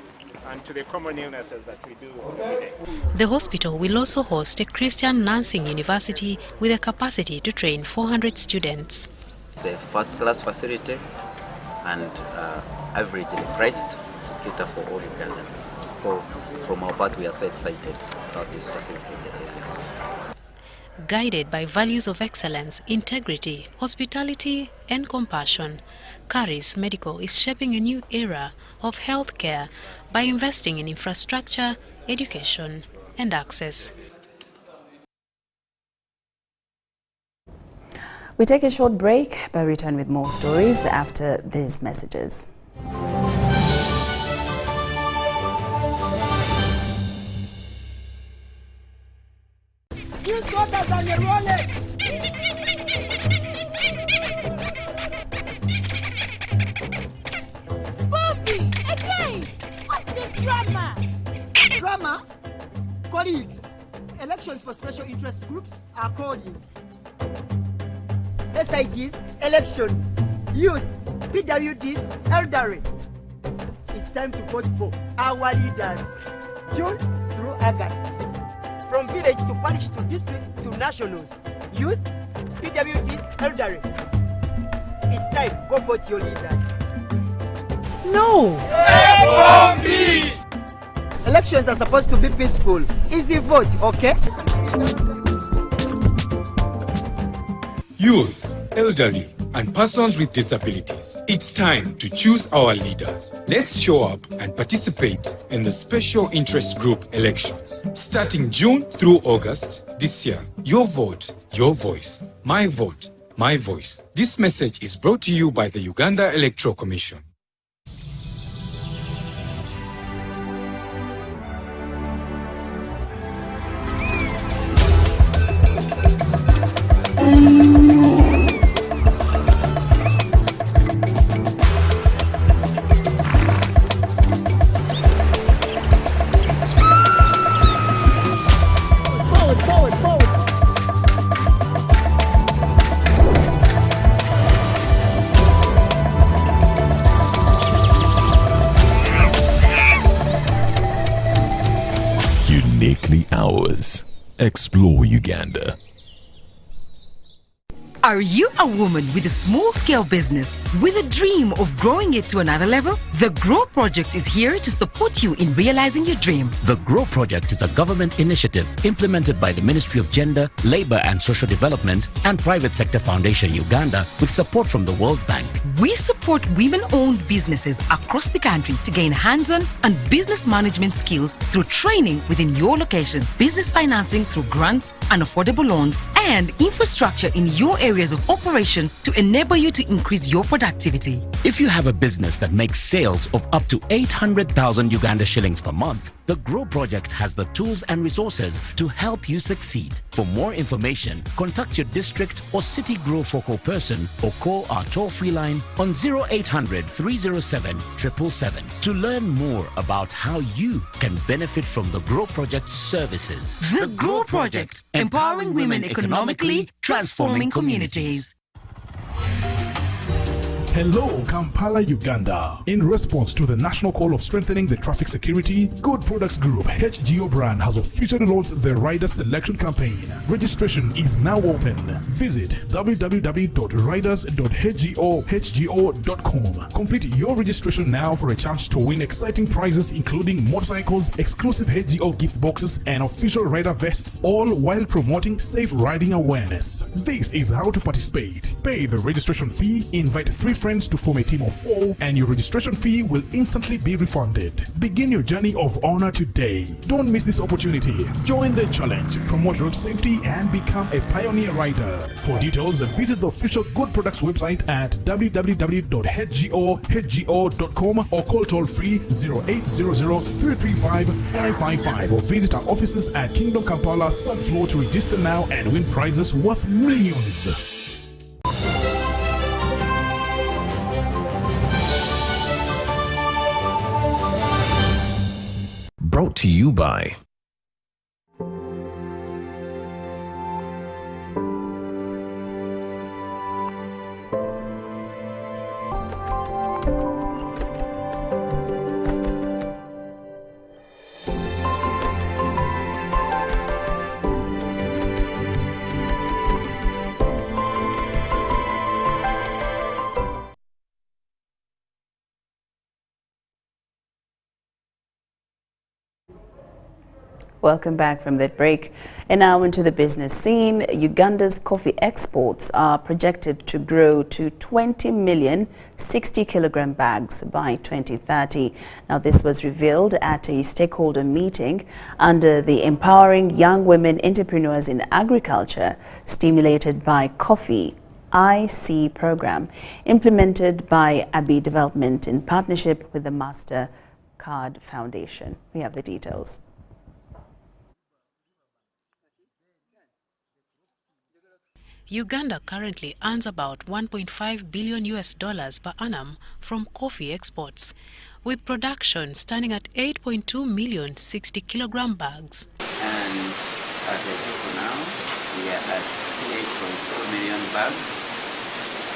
S13: and to the common illnesses that we do every day.
S11: The hospital will also host a Christian nursing university with a capacity to train 400 students.
S14: It's a first-class facility and averagely priced to cater for all Ugandans. So from our part, we are so excited to have this facility in the area.
S11: Guided by values of excellence, integrity, hospitality, and compassion, Caris Medical is shaping a new era of healthcare by investing in infrastructure, education, and access.
S2: We take a short break, but return with more stories after these messages.
S15: Youth voters on the rollers! Bobby, again! What's the drama?
S16: Drama? Colleagues, elections for special interest groups are calling. SIGs, elections, youth, PWDs, elderly. It's time to vote for our leaders, June through August. From village to parish to district to nationals, youth, PWDs, elderly. It's time, go vote your leaders.
S15: No!
S16: F-O-B! Elections are supposed to be peaceful. Easy vote, okay?
S17: Youth, elderly, and persons with disabilities. It's time to choose our leaders. Let's show up and participate in the special interest group elections. Starting June through August this year. Your vote, your voice. My vote, my voice. This message is brought to you by the Uganda Electoral Commission.
S30: ours. Explore Uganda.
S31: Are you a woman with a small-scale business with a dream of growing it to another level? The GROW Project is here to support you in realizing your dream.
S18: The GROW Project is a government initiative implemented by the Ministry of Gender, Labour and Social Development and Private Sector Foundation Uganda with support from the World Bank.
S31: We support women-owned businesses across the country to gain hands-on and business management skills through training within your location, business financing through grants and affordable loans, and infrastructure in your areas of operation to enable you to increase your productivity.
S18: If you have a business that makes sales of up to 800,000 Uganda shillings per month, the GROW Project has the tools and resources to help you succeed. For more information, contact your district or city GROW focal person or call our toll-free line on 0800 307 777 to learn more about how you can benefit from the GROW Project's services.
S31: The GROW Project, empowering women economically, transforming communities. Hello, Kampala, Uganda. In response to the national call of strengthening the traffic security, Good Products Group HGO brand has officially launched the Rider Selection Campaign. Registration is now open. Visit www.riders.hgo.com. Complete your registration now for a chance to win exciting prizes including motorcycles, exclusive HGO gift boxes, and official rider vests, all while promoting safe riding awareness. This is how to participate. Pay the registration fee, invite 3 friends to form a team of 4, and your registration fee will instantly be refunded. Begin your journey of honor today. Don't miss this opportunity. Join the challenge, promote road safety, and become a pioneer rider. For details, visit the official Good Products website at www.hgo.com or call toll-free 0800-335-555 or visit our offices at Kingdom Kampala 3rd floor to register now and win prizes worth millions.
S30: Brought to you by
S2: Welcome back from that break. And now into the business scene. Uganda's coffee exports are projected to grow to 20 million 60-kilogram bags by 2030. Now, this was revealed at a stakeholder meeting under the Empowering Young Women Entrepreneurs in Agriculture, Stimulated by Coffee IC program, implemented by Abbey Development in partnership with the MasterCard Foundation. We have the details.
S11: Uganda currently earns about $1.5 billion per annum from coffee exports, with production standing at 8.2 million 60-kilogram bags.
S19: And as a group now, we are at 8.4 million bags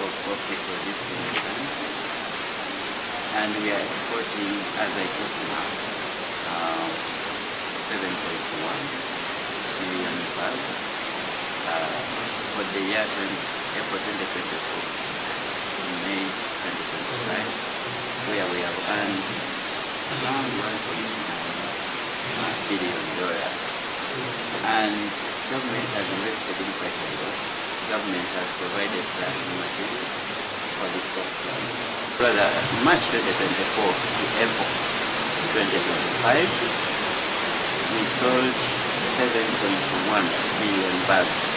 S19: of coffee produced in Uganda. And we are exporting, as I talk now, 7.1 million bags. For the year April 2024 to May 2025, where we have earned around $1.9 billion. And government has invested in quite a lot. Government has provided plant material for the process. Rather, March 2024 to April 2025, we sold 7.1 million bags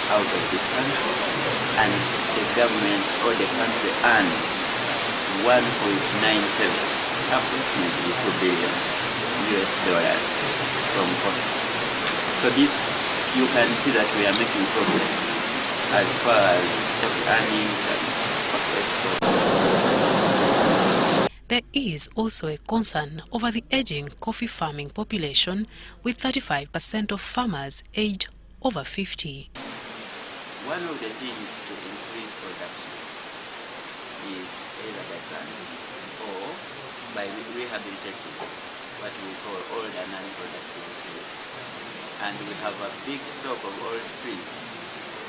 S19: out of this country, and the government or the country earned 1.97, approximately $2 billion from coffee. So this, you can see that we are making progress as far as earnings and exports.
S11: There is also a concern over the aging coffee farming population, with 35% of farmers aged over 50.
S19: One of the things to increase production is either by planting or by rehabilitating what we call old and unproductive fields. and we have a big stock of old trees.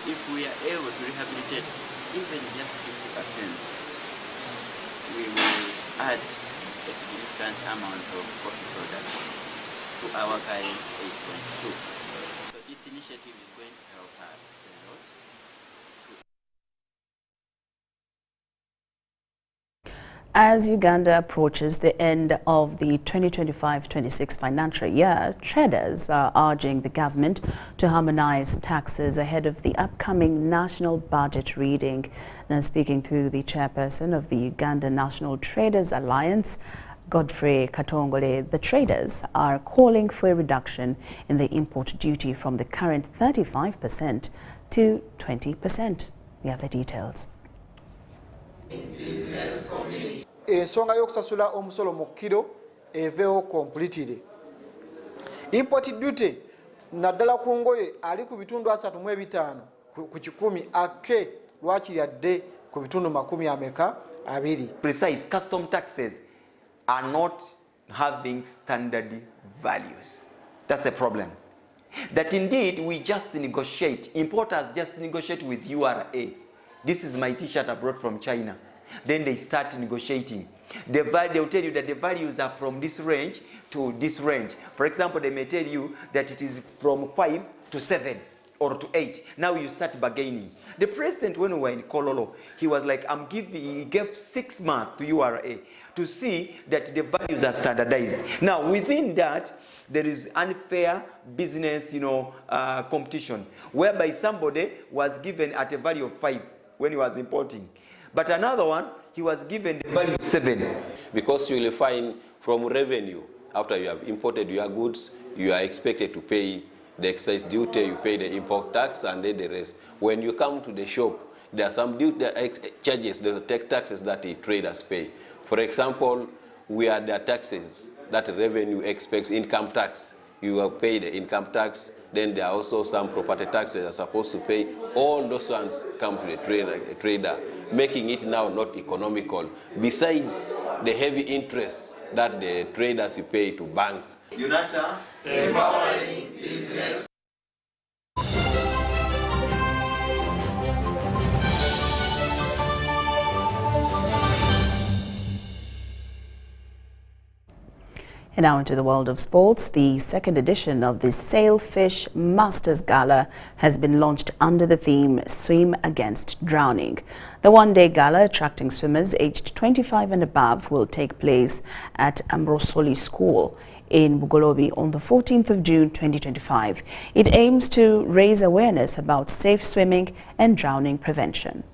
S19: If we are able to rehabilitate even just 50%, we will add a significant amount of coffee products to our current 8.2. So this initiative is going to help us a lot.
S2: As Uganda approaches the end of the 2025-26 financial year, traders are urging the government to harmonize taxes ahead of the upcoming national budget reading. Now, speaking through the chairperson of the Uganda National Traders Alliance, Godfrey Katongole, the traders are calling for a reduction in the import duty from the current 35% to 20%. We have the details.
S5: Ensonga y'okusasula omusolo mu kilo eveewo completely. Import duty naddala ku ngoye ali ku bitundu 35 ku 100 ake lwakiri adde ku bitundu 20.
S20: Precise custom taxes are not having standard values. That's a problem. That indeed we just negotiate, importers just negotiate with URA. This is my t-shirt I brought from China. Then they start negotiating. They will tell you that the values are from this range to this range. For example, they may tell you that it is from 5 to 7 or to 8. Now you start bargaining. The president, when we were in Kololo, he was like, he gave 6 months to URA to see that the values are standardized. Now, within that, there is unfair business, competition, whereby somebody was given at a value of 5 when he was importing. But another one, he was given the value of 7.
S21: Because you will find from revenue, after you have imported your goods, you are expected to pay the excise duty, you pay the import tax, and then the rest. When you come to the shop, there are some charges, there are taxes that the traders pay. For example, we are the taxes that revenue expects, income tax. You will pay the income tax. Then there are also some property taxes are supposed to pay. All those ones come to the trader, making it now not economical. Besides the heavy interest that the traders pay to banks.
S20: UNATA, empowering business.
S2: And now into the world of sports. The second edition of the Sailfish Masters Gala has been launched under the theme Swim Against Drowning. The one-day gala attracting swimmers aged 25 and above will take place at Ambrosoli School in Bugolobi on the 14th of June 2025. It aims to raise awareness about safe swimming and drowning prevention.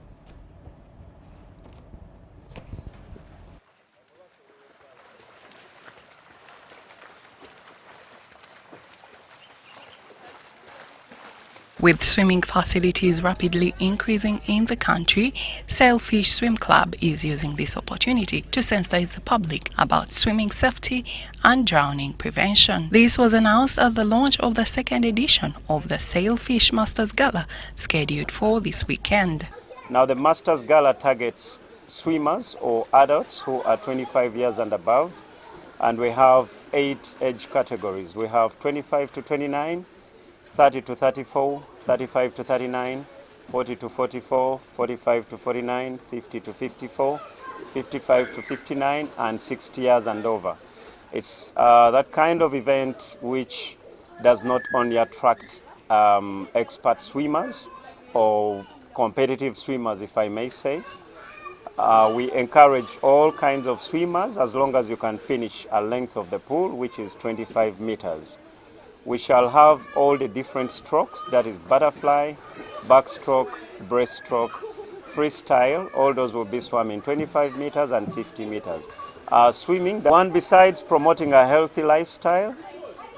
S22: With swimming facilities rapidly increasing in the country, Sailfish Swim Club is using this opportunity to sensitize the public about swimming safety and drowning prevention. This was announced at the launch of the second edition of the Sailfish Masters Gala, scheduled for this weekend.
S13: Now the Masters Gala targets swimmers or adults who are 25 years and above, and we have 8 age categories. We have 25 to 29, 30 to 34, 35 to 39, 40 to 44, 45 to 49, 50 to 54, 55 to 59, and 60 years and over. It's that kind of event which does not only attract expert swimmers or competitive swimmers, if I may say. We encourage all kinds of swimmers as long as you can finish a length of the pool, which is 25 meters. We shall have all the different strokes, that is butterfly, backstroke, breaststroke, freestyle. All those will be swum in 25 meters and 50 meters. Swimming, one besides promoting a healthy lifestyle,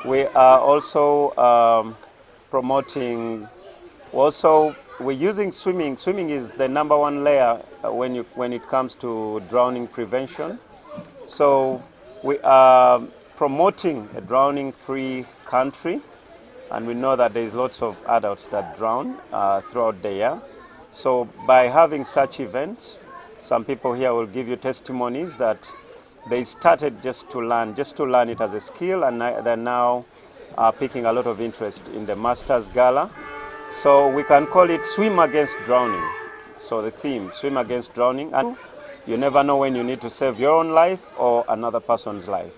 S13: we are also promoting, we're using swimming. Swimming is the #1 layer when it comes to drowning prevention. So we are promoting a drowning-free country, and we know that there's lots of adults that drown throughout the year. So by having such events, some people here will give you testimonies that they started just to learn it as a skill, and they're now
S3: are picking a lot of interest in the Masters Gala. So we can call it Swim Against Drowning. So the theme, Swim Against Drowning. And you never know when you need to save your own life or another person's life.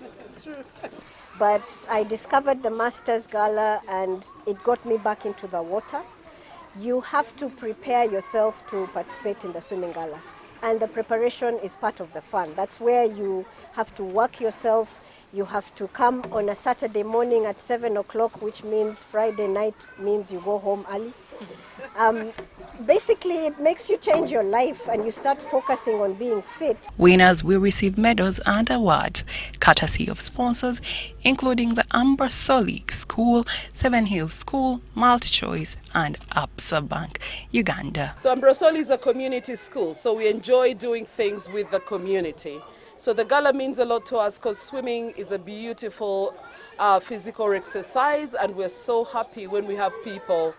S4: But I discovered the Masters Gala and it got me back into the water. You have to prepare yourself to participate in the swimming gala. And the preparation is part of the fun. That's where you have to work yourself. You have to come on a Saturday morning at 7 o'clock, which means Friday night means you go home early. Basically, it makes you change your life and you start focusing on being fit.
S22: Winners will receive medals and awards, courtesy of sponsors, including the Ambrosoli School, Seven Hills School, MultiChoice, and Absa Bank, Uganda.
S6: So Ambrosoli is a community school, so we enjoy doing things with the community. So the gala means a lot to us because swimming is a beautiful physical exercise, and we're so happy when we have people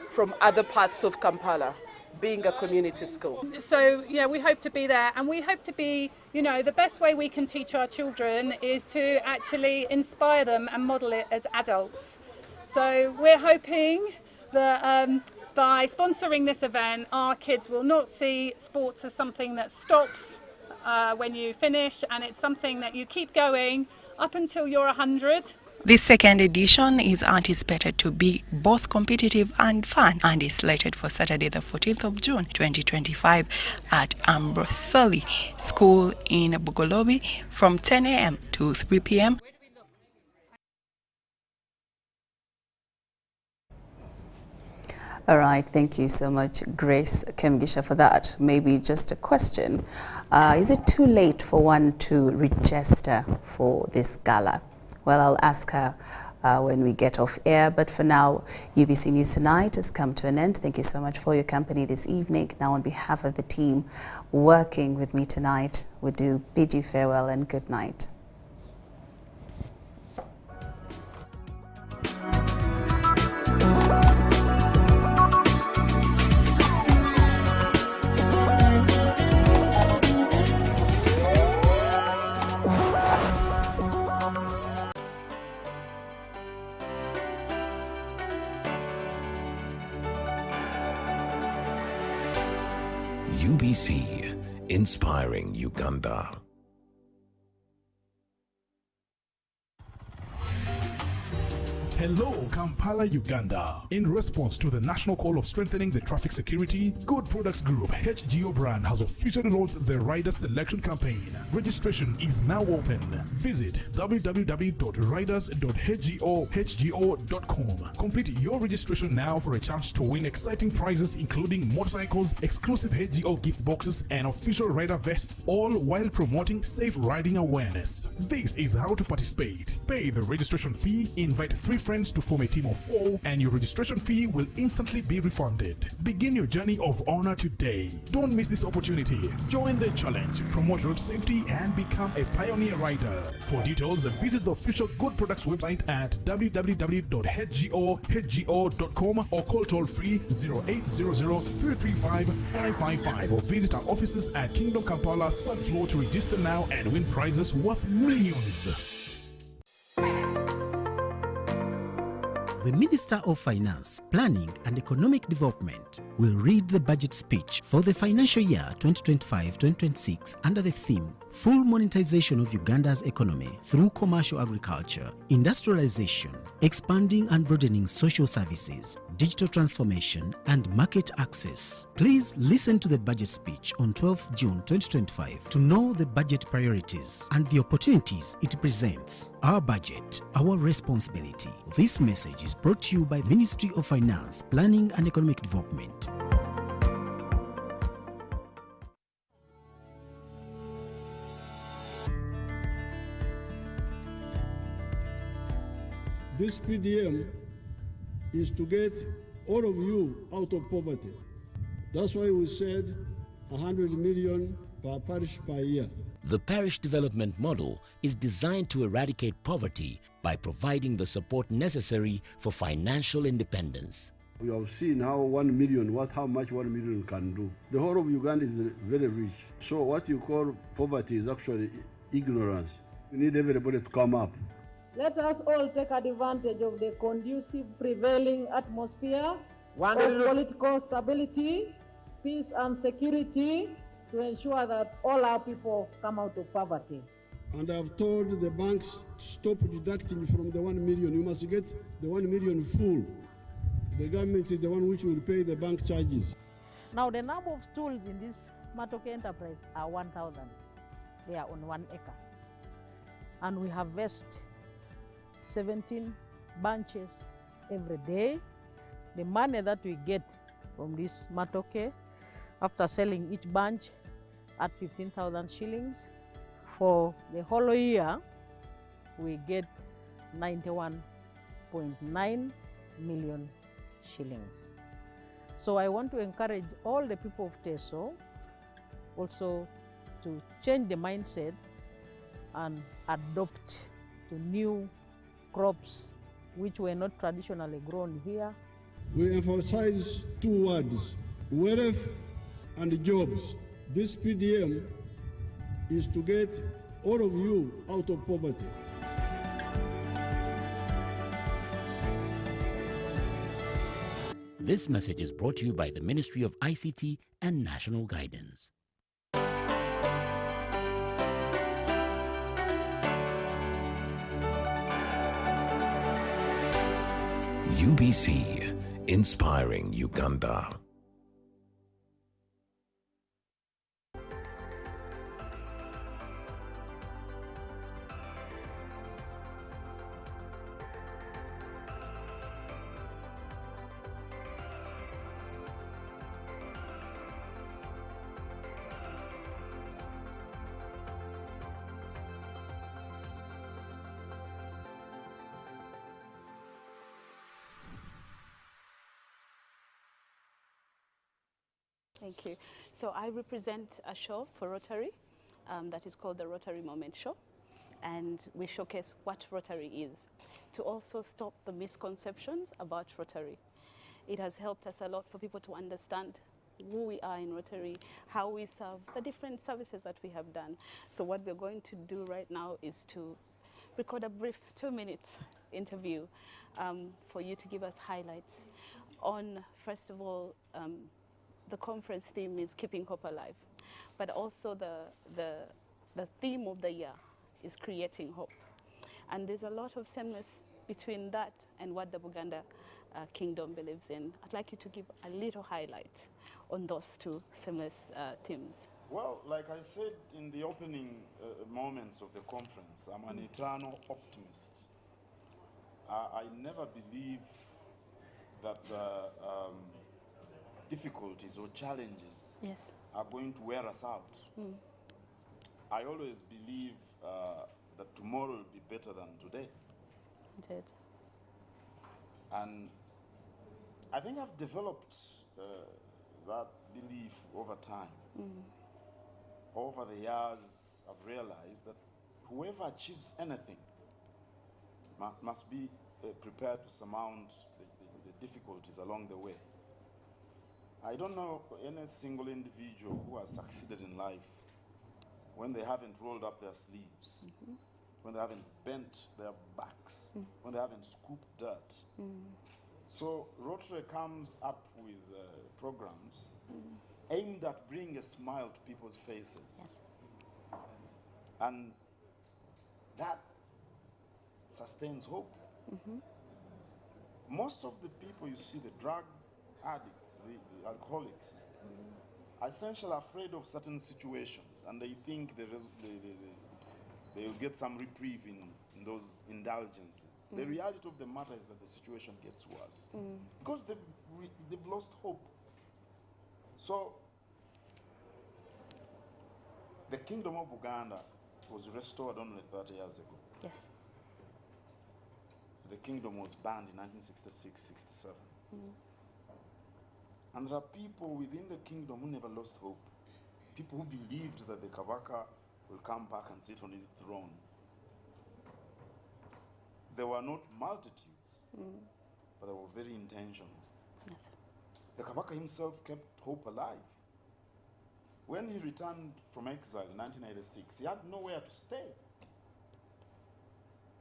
S6: from other parts of Kampala, being a community school.
S7: So yeah, we hope to be there, and we hope to be, the best way we can teach our children is to actually inspire them and model it as adults. So we're hoping that by sponsoring this event, our kids will not see sports as something that stops when you finish, and it's something that you keep going up until you're 100.
S22: This second edition is anticipated to be both competitive and fun, and is slated for Saturday the 14th of June 2025 at Ambrosoli School in Bugolobi from 10 a.m. to 3 p.m.
S2: All right, thank you so much, Grace Kemgisha, for that. Maybe just a question. Is it too late for one to register for this gala? Well, I'll ask her when we get off air, but for now, UBC News Tonight has come to an end. Thank you so much for your company this evening. Now, on behalf of the team working with me tonight, we do bid you farewell and good night.
S30: UBC, inspiring Uganda.
S31: Hello, Kampala, Uganda. In response to the national call of strengthening the traffic security, Good Products Group HGO brand has officially launched the Rider Selection Campaign. Registration is now open. Visit www.riders.hgo.com. Complete your registration now for a chance to win exciting prizes including motorcycles, exclusive HGO gift boxes, and official rider vests, all while promoting safe riding awareness. This is how to participate. Pay the registration fee, invite 3 friends to form a team of 4, and your registration fee will instantly be refunded. Begin your journey of honor today. Don't miss this opportunity. Join the challenge, promote road safety, and become a pioneer rider. For details, visit the official Good Products website at www.hgo.com or call toll-free 0800-335-555 or visit our offices at Kingdom Kampala 3rd floor to register now and win prizes worth millions.
S23: The Minister of Finance, Planning and Economic Development will read the budget speech for the financial year 2025-2026 under the theme Full Monetization of Uganda's Economy through Commercial Agriculture, Industrialization, Expanding and Broadening Social Services, Digital Transformation and Market Access. Please listen to the budget speech on 12th June 2025 to know the budget priorities and the opportunities it presents. Our budget, our responsibility. This message is brought to you by the Ministry of Finance, Planning and Economic Development.
S24: This PDM is to get all of you out of poverty. That's why we said 100 million per parish per year.
S18: The parish development model is designed to eradicate poverty by providing the support necessary for financial independence.
S25: We have seen how 1 million, how much 1 million can do. The whole of Uganda is very rich. So what you call poverty is actually ignorance. We need everybody to come up.
S1: Let us all take advantage of the conducive prevailing atmosphere of political stability, peace and security to ensure that all our people come out of poverty.
S24: And I've told the banks to stop deducting from the 1 million. You must get the 1 million full. The government is the one which will pay the bank charges.
S8: Now the number of stools in this Matoke enterprise are 1,000. They are on 1 acre. And we harvest 17 bunches every day. The money that we get from this Matoke, after selling each bunch at 15,000 shillings, for the whole year, we get 91.9 million shillings. So I want to encourage all the people of Teso also to change the mindset and adopt to new crops which were not traditionally grown here.
S24: We emphasize 2 words, wealth and jobs. This PDM is to get all of you out of poverty.
S18: This message is brought to you by the Ministry of ICT and National Guidance.
S30: UBC, inspiring Uganda.
S9: Thank you. So I represent a show for Rotary that is called the Rotary Moment Show, and we showcase what Rotary is to also stop the misconceptions about Rotary. It has helped us a lot for people to understand who we are in Rotary, how we serve, the different services that we have done. So what we're going to do right now is to record a brief 2-minute interview for you to give us highlights on, first of all, the conference theme is Keeping Hope Alive, but also the theme of the year is Creating Hope. And there's a lot of sameness between that and what the Buganda Kingdom believes in. I'd like you to give a little highlight on those two seamless themes.
S10: Well, like I said in the opening moments of the conference, I'm an eternal optimist. I never believe that difficulties or challenges are going to wear us out. I always believe that tomorrow will be better than today.
S9: Indeed.
S10: And I think I've developed that belief over time. Over the years, I've realized that whoever achieves anything must be prepared to surmount the difficulties along the way. I don't know any single individual who has succeeded in life when they haven't rolled up their sleeves, when they haven't bent their backs, when they haven't scooped dirt. So Rotary comes up with programs aimed at bringing a smile to people's faces. And that sustains hope. Most of the people you see, the drug addicts, the alcoholics, are essentially afraid of certain situations, and they think they'll get some reprieve in those indulgences. The reality of the matter is that the situation gets worse because they've lost hope. So the Kingdom of Uganda was restored only 30 years ago.
S9: Yes.
S10: The kingdom was banned in 1966-67. And there are people within the kingdom who never lost hope. People who believed that the Kabaka will come back and sit on his throne. They were not multitudes, but they were very intentional.
S9: Yes.
S10: The Kabaka himself kept hope alive. When he returned from exile in 1986, he had nowhere to stay.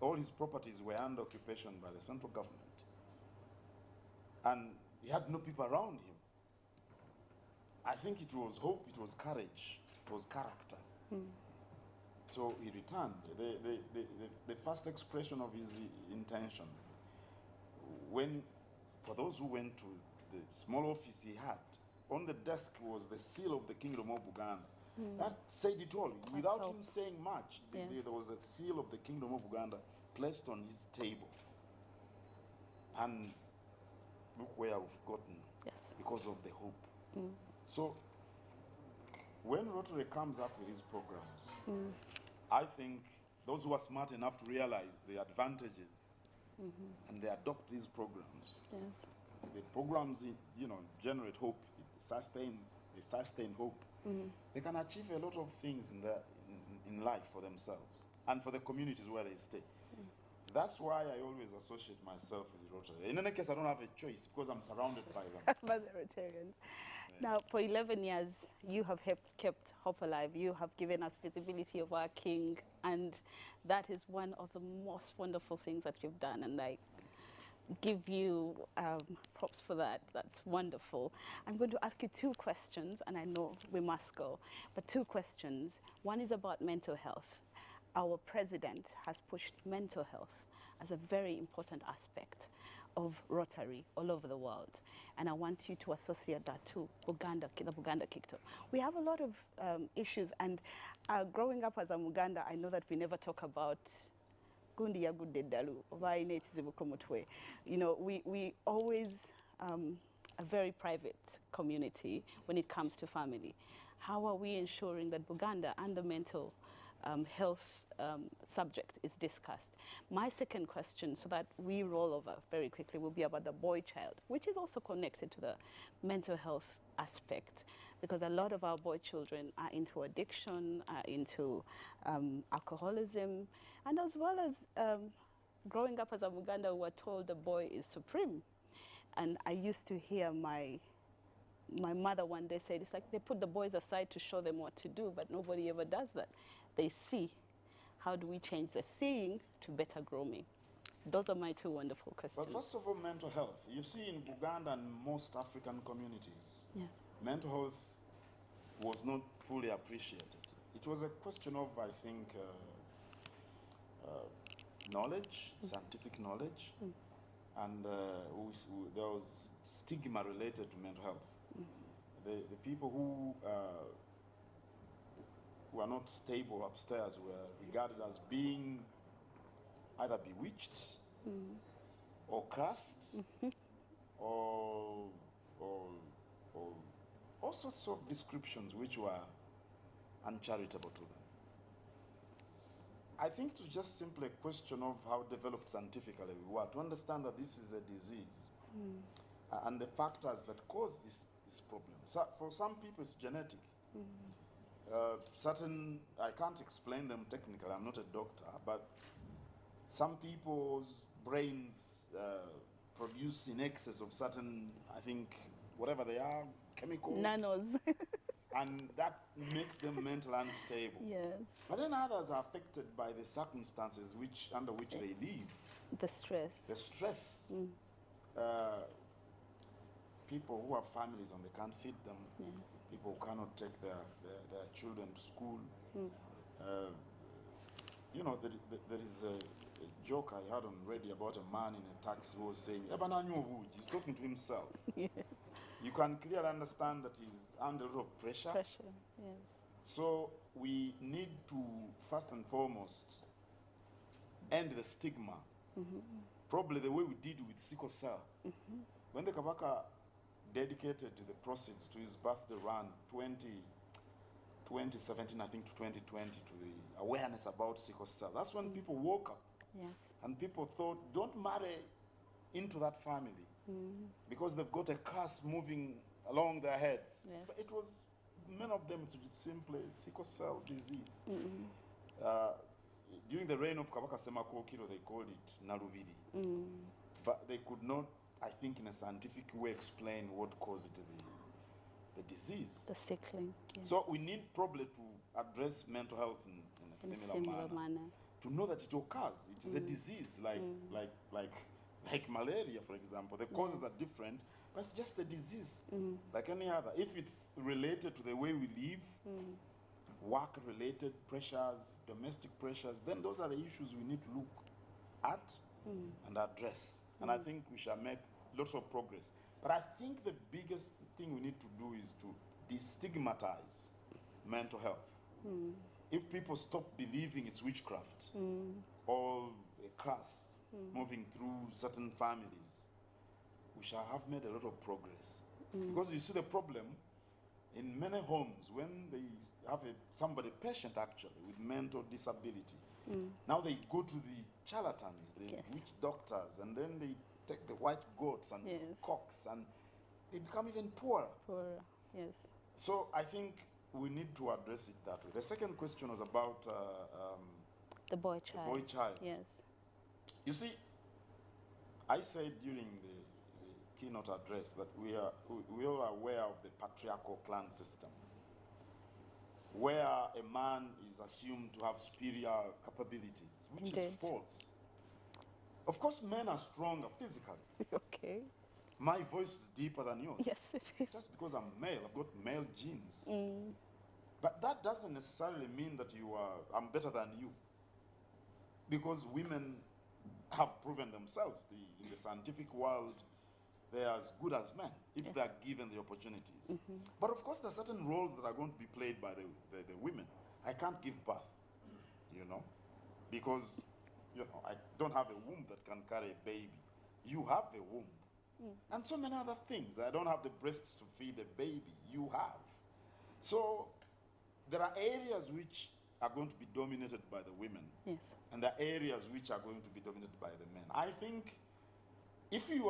S10: all his properties were under occupation by the central government. And he had no people around him. I think it was hope, it was courage, it was character. So he returned. The first expression of his intention, for those who went to the small office he had, on the desk was the seal of the Kingdom of Uganda. That said it all. Without him saying much, there was a seal of the Kingdom of Uganda placed on his table. And look where we've gotten because of the hope. So when Rotary comes up with these programs, I think those who are smart enough to realize the advantages and they adopt these programs. The programs, generate hope. They sustain hope. They can achieve a lot of things in life for themselves and for the communities where they stay. That's why I always associate myself with Rotary. In any case, I don't have a choice because I'm surrounded by them.
S9: By the Rotarians. Now, for 11 years, you have kept hope alive. You have given us visibility of our King, and that is one of the most wonderful things that you've done. And I give you props for that. That's wonderful. I'm going to ask you two questions, and I know we must go, but two questions. One is about mental health. Our president has pushed mental health as a very important aspect of Rotary all over the world. And I want you to associate that to the Buganda Kikto. We have a lot of issues, and growing up as a Muganda, I know that we never talk about gundi yagudde ddalu oba ayina ekizibu ku mutwe. We always a very private community when it comes to family. How are we ensuring that Buganda and the mental health subject is discussed? My second question, so that we roll over very quickly, will be about the boy child, which is also connected to the mental health aspect, because a lot of our boy children are into addiction, are into alcoholism, and as well as growing up as a Muganda, we were told the boy is supreme. And I used to hear my mother one day said, it's like they put the boys aside to show them what to do, but nobody ever does that. They see. How do we change the seeing to better grooming? Those are my two wonderful questions.
S10: But first of all, mental health. You see in Buganda and most African communities, mental health was not fully appreciated. It was a question of, I think, knowledge, scientific knowledge, and there was stigma related to mental health. The people who are not stable upstairs were regarded as being either bewitched or cursed or all sorts of descriptions which were uncharitable to them. I think it's just simply a question of how developed scientifically we were to understand that this is a disease and the factors that cause this problem. So for some people it's genetic. I can't explain them technically, I'm not a doctor, but some people's brains produce in excess of certain, I think, whatever they are, chemicals.
S9: Nanos.
S10: And that makes them mentally unstable.
S9: Yes.
S10: But then others are affected by the circumstances under which they live.
S9: The stress.
S10: The stress. People who have families and they can't feed them.
S9: Yes.
S10: People who cannot take their children to school. There is a joke I heard on radio about a man in a taxi who was saying, he's talking to himself. Yeah. You can clearly understand that he's under a lot of pressure.
S9: Yes.
S10: So we need to, first and foremost, end the stigma. Probably the way we did with sickle cell. When the Kabaka dedicated the proceeds to his birthday run, 2017, I think, to 2020, to the awareness about sickle cell, that's when people woke up.
S9: Yes.
S10: And people thought, don't marry into that family because they've got a curse moving along their heads.
S9: Yes.
S10: But it was, many of them, it was simply sickle cell disease. During the reign of Kabaka Semakokiro, they called it Narubiri. But they could not, I think, in a scientific way explain what caused the disease.
S9: The sickling. Yes.
S10: So we need probably to address mental health in a similar manner. to know that it occurs. It is a disease like malaria, for example. The causes are different, but it's just a disease like any other. If it's related to the way we live, work-related pressures, domestic pressures, then those are the issues we need to look at and address. And I think we shall make lots of progress. But I think the biggest thing we need to do is to destigmatize mental health. If people stop believing it's witchcraft or a curse moving through certain families, we shall have made a lot of progress. Because you see the problem in many homes when they have somebody patient actually with mental disability. Now they go to the charlatans, the witch doctors, and then they take the white goats and cocks, and they become even poorer.
S9: Yes.
S10: So I think we need to address it that way. The second question was about
S9: the boy child.
S10: The boy child.
S9: Yes.
S10: You see, I said during the keynote address that we all are aware of the patriarchal clan system, where a man is assumed to have superior capabilities, which is false. Of course, men are stronger physically.
S9: Okay.
S10: My voice is deeper than yours.
S9: Yes, it is.
S10: Just because I'm male, I've got male genes. But that doesn't necessarily mean that I'm better than you. Because women have proven themselves in the scientific world, they are as good as men if they are given the opportunities. But of course, there are certain roles that are going to be played by the women. I can't give birth, because I don't have a womb that can carry a baby. You have a womb. And so many other things. I don't have the breasts to feed a baby. You have. So there are areas which are going to be dominated by the women.
S9: Yes.
S10: And there are areas which are going to be dominated by the men. I think if you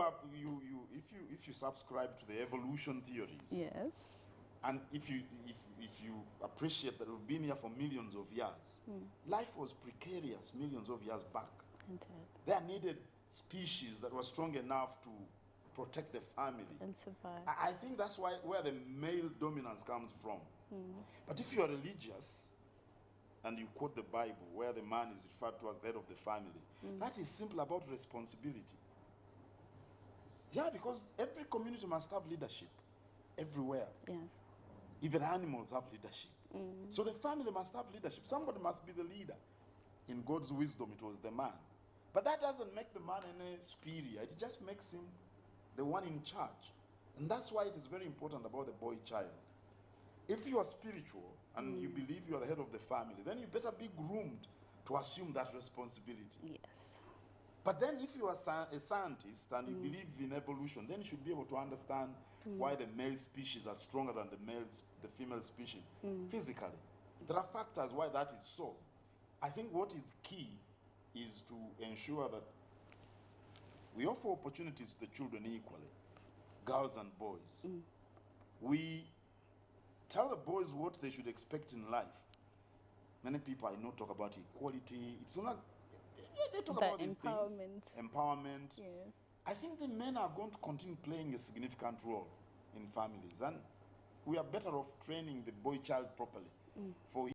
S10: subscribe to the evolution theories,
S9: yes,
S10: and if you appreciate that we've been here for millions of years, life was precarious millions of years back. There needed species that were strong enough to protect the family
S9: and survive.
S10: I think that's where the male dominance comes from. But if you are religious and you quote the Bible where the man is referred to as the head of the family, that is simply about responsibility. Yeah, because every community must have leadership everywhere.
S9: Yes.
S10: Even animals have leadership. So the family must have leadership. Somebody must be the leader. In God's wisdom, it was the man. But that doesn't make the man any superior. It just makes him the one in charge. And that's why it is very important about the boy child. If you are spiritual and you believe you are the head of the family, then you better be groomed to assume that responsibility.
S9: Yes.
S10: But then if you are a scientist and you believe in evolution, then you should be able to understand why the male species are stronger than the female species physically. There are factors why that is so. I think what is key is to ensure that we offer opportunities to the children equally, girls and boys. We tell the boys what they should expect in life. Many people I know talk about equality. It's not, they talk about these things. Empowerment.
S9: Yes.
S10: I think the men are going to continue playing a significant role in families, and we are better off training the boy child properly for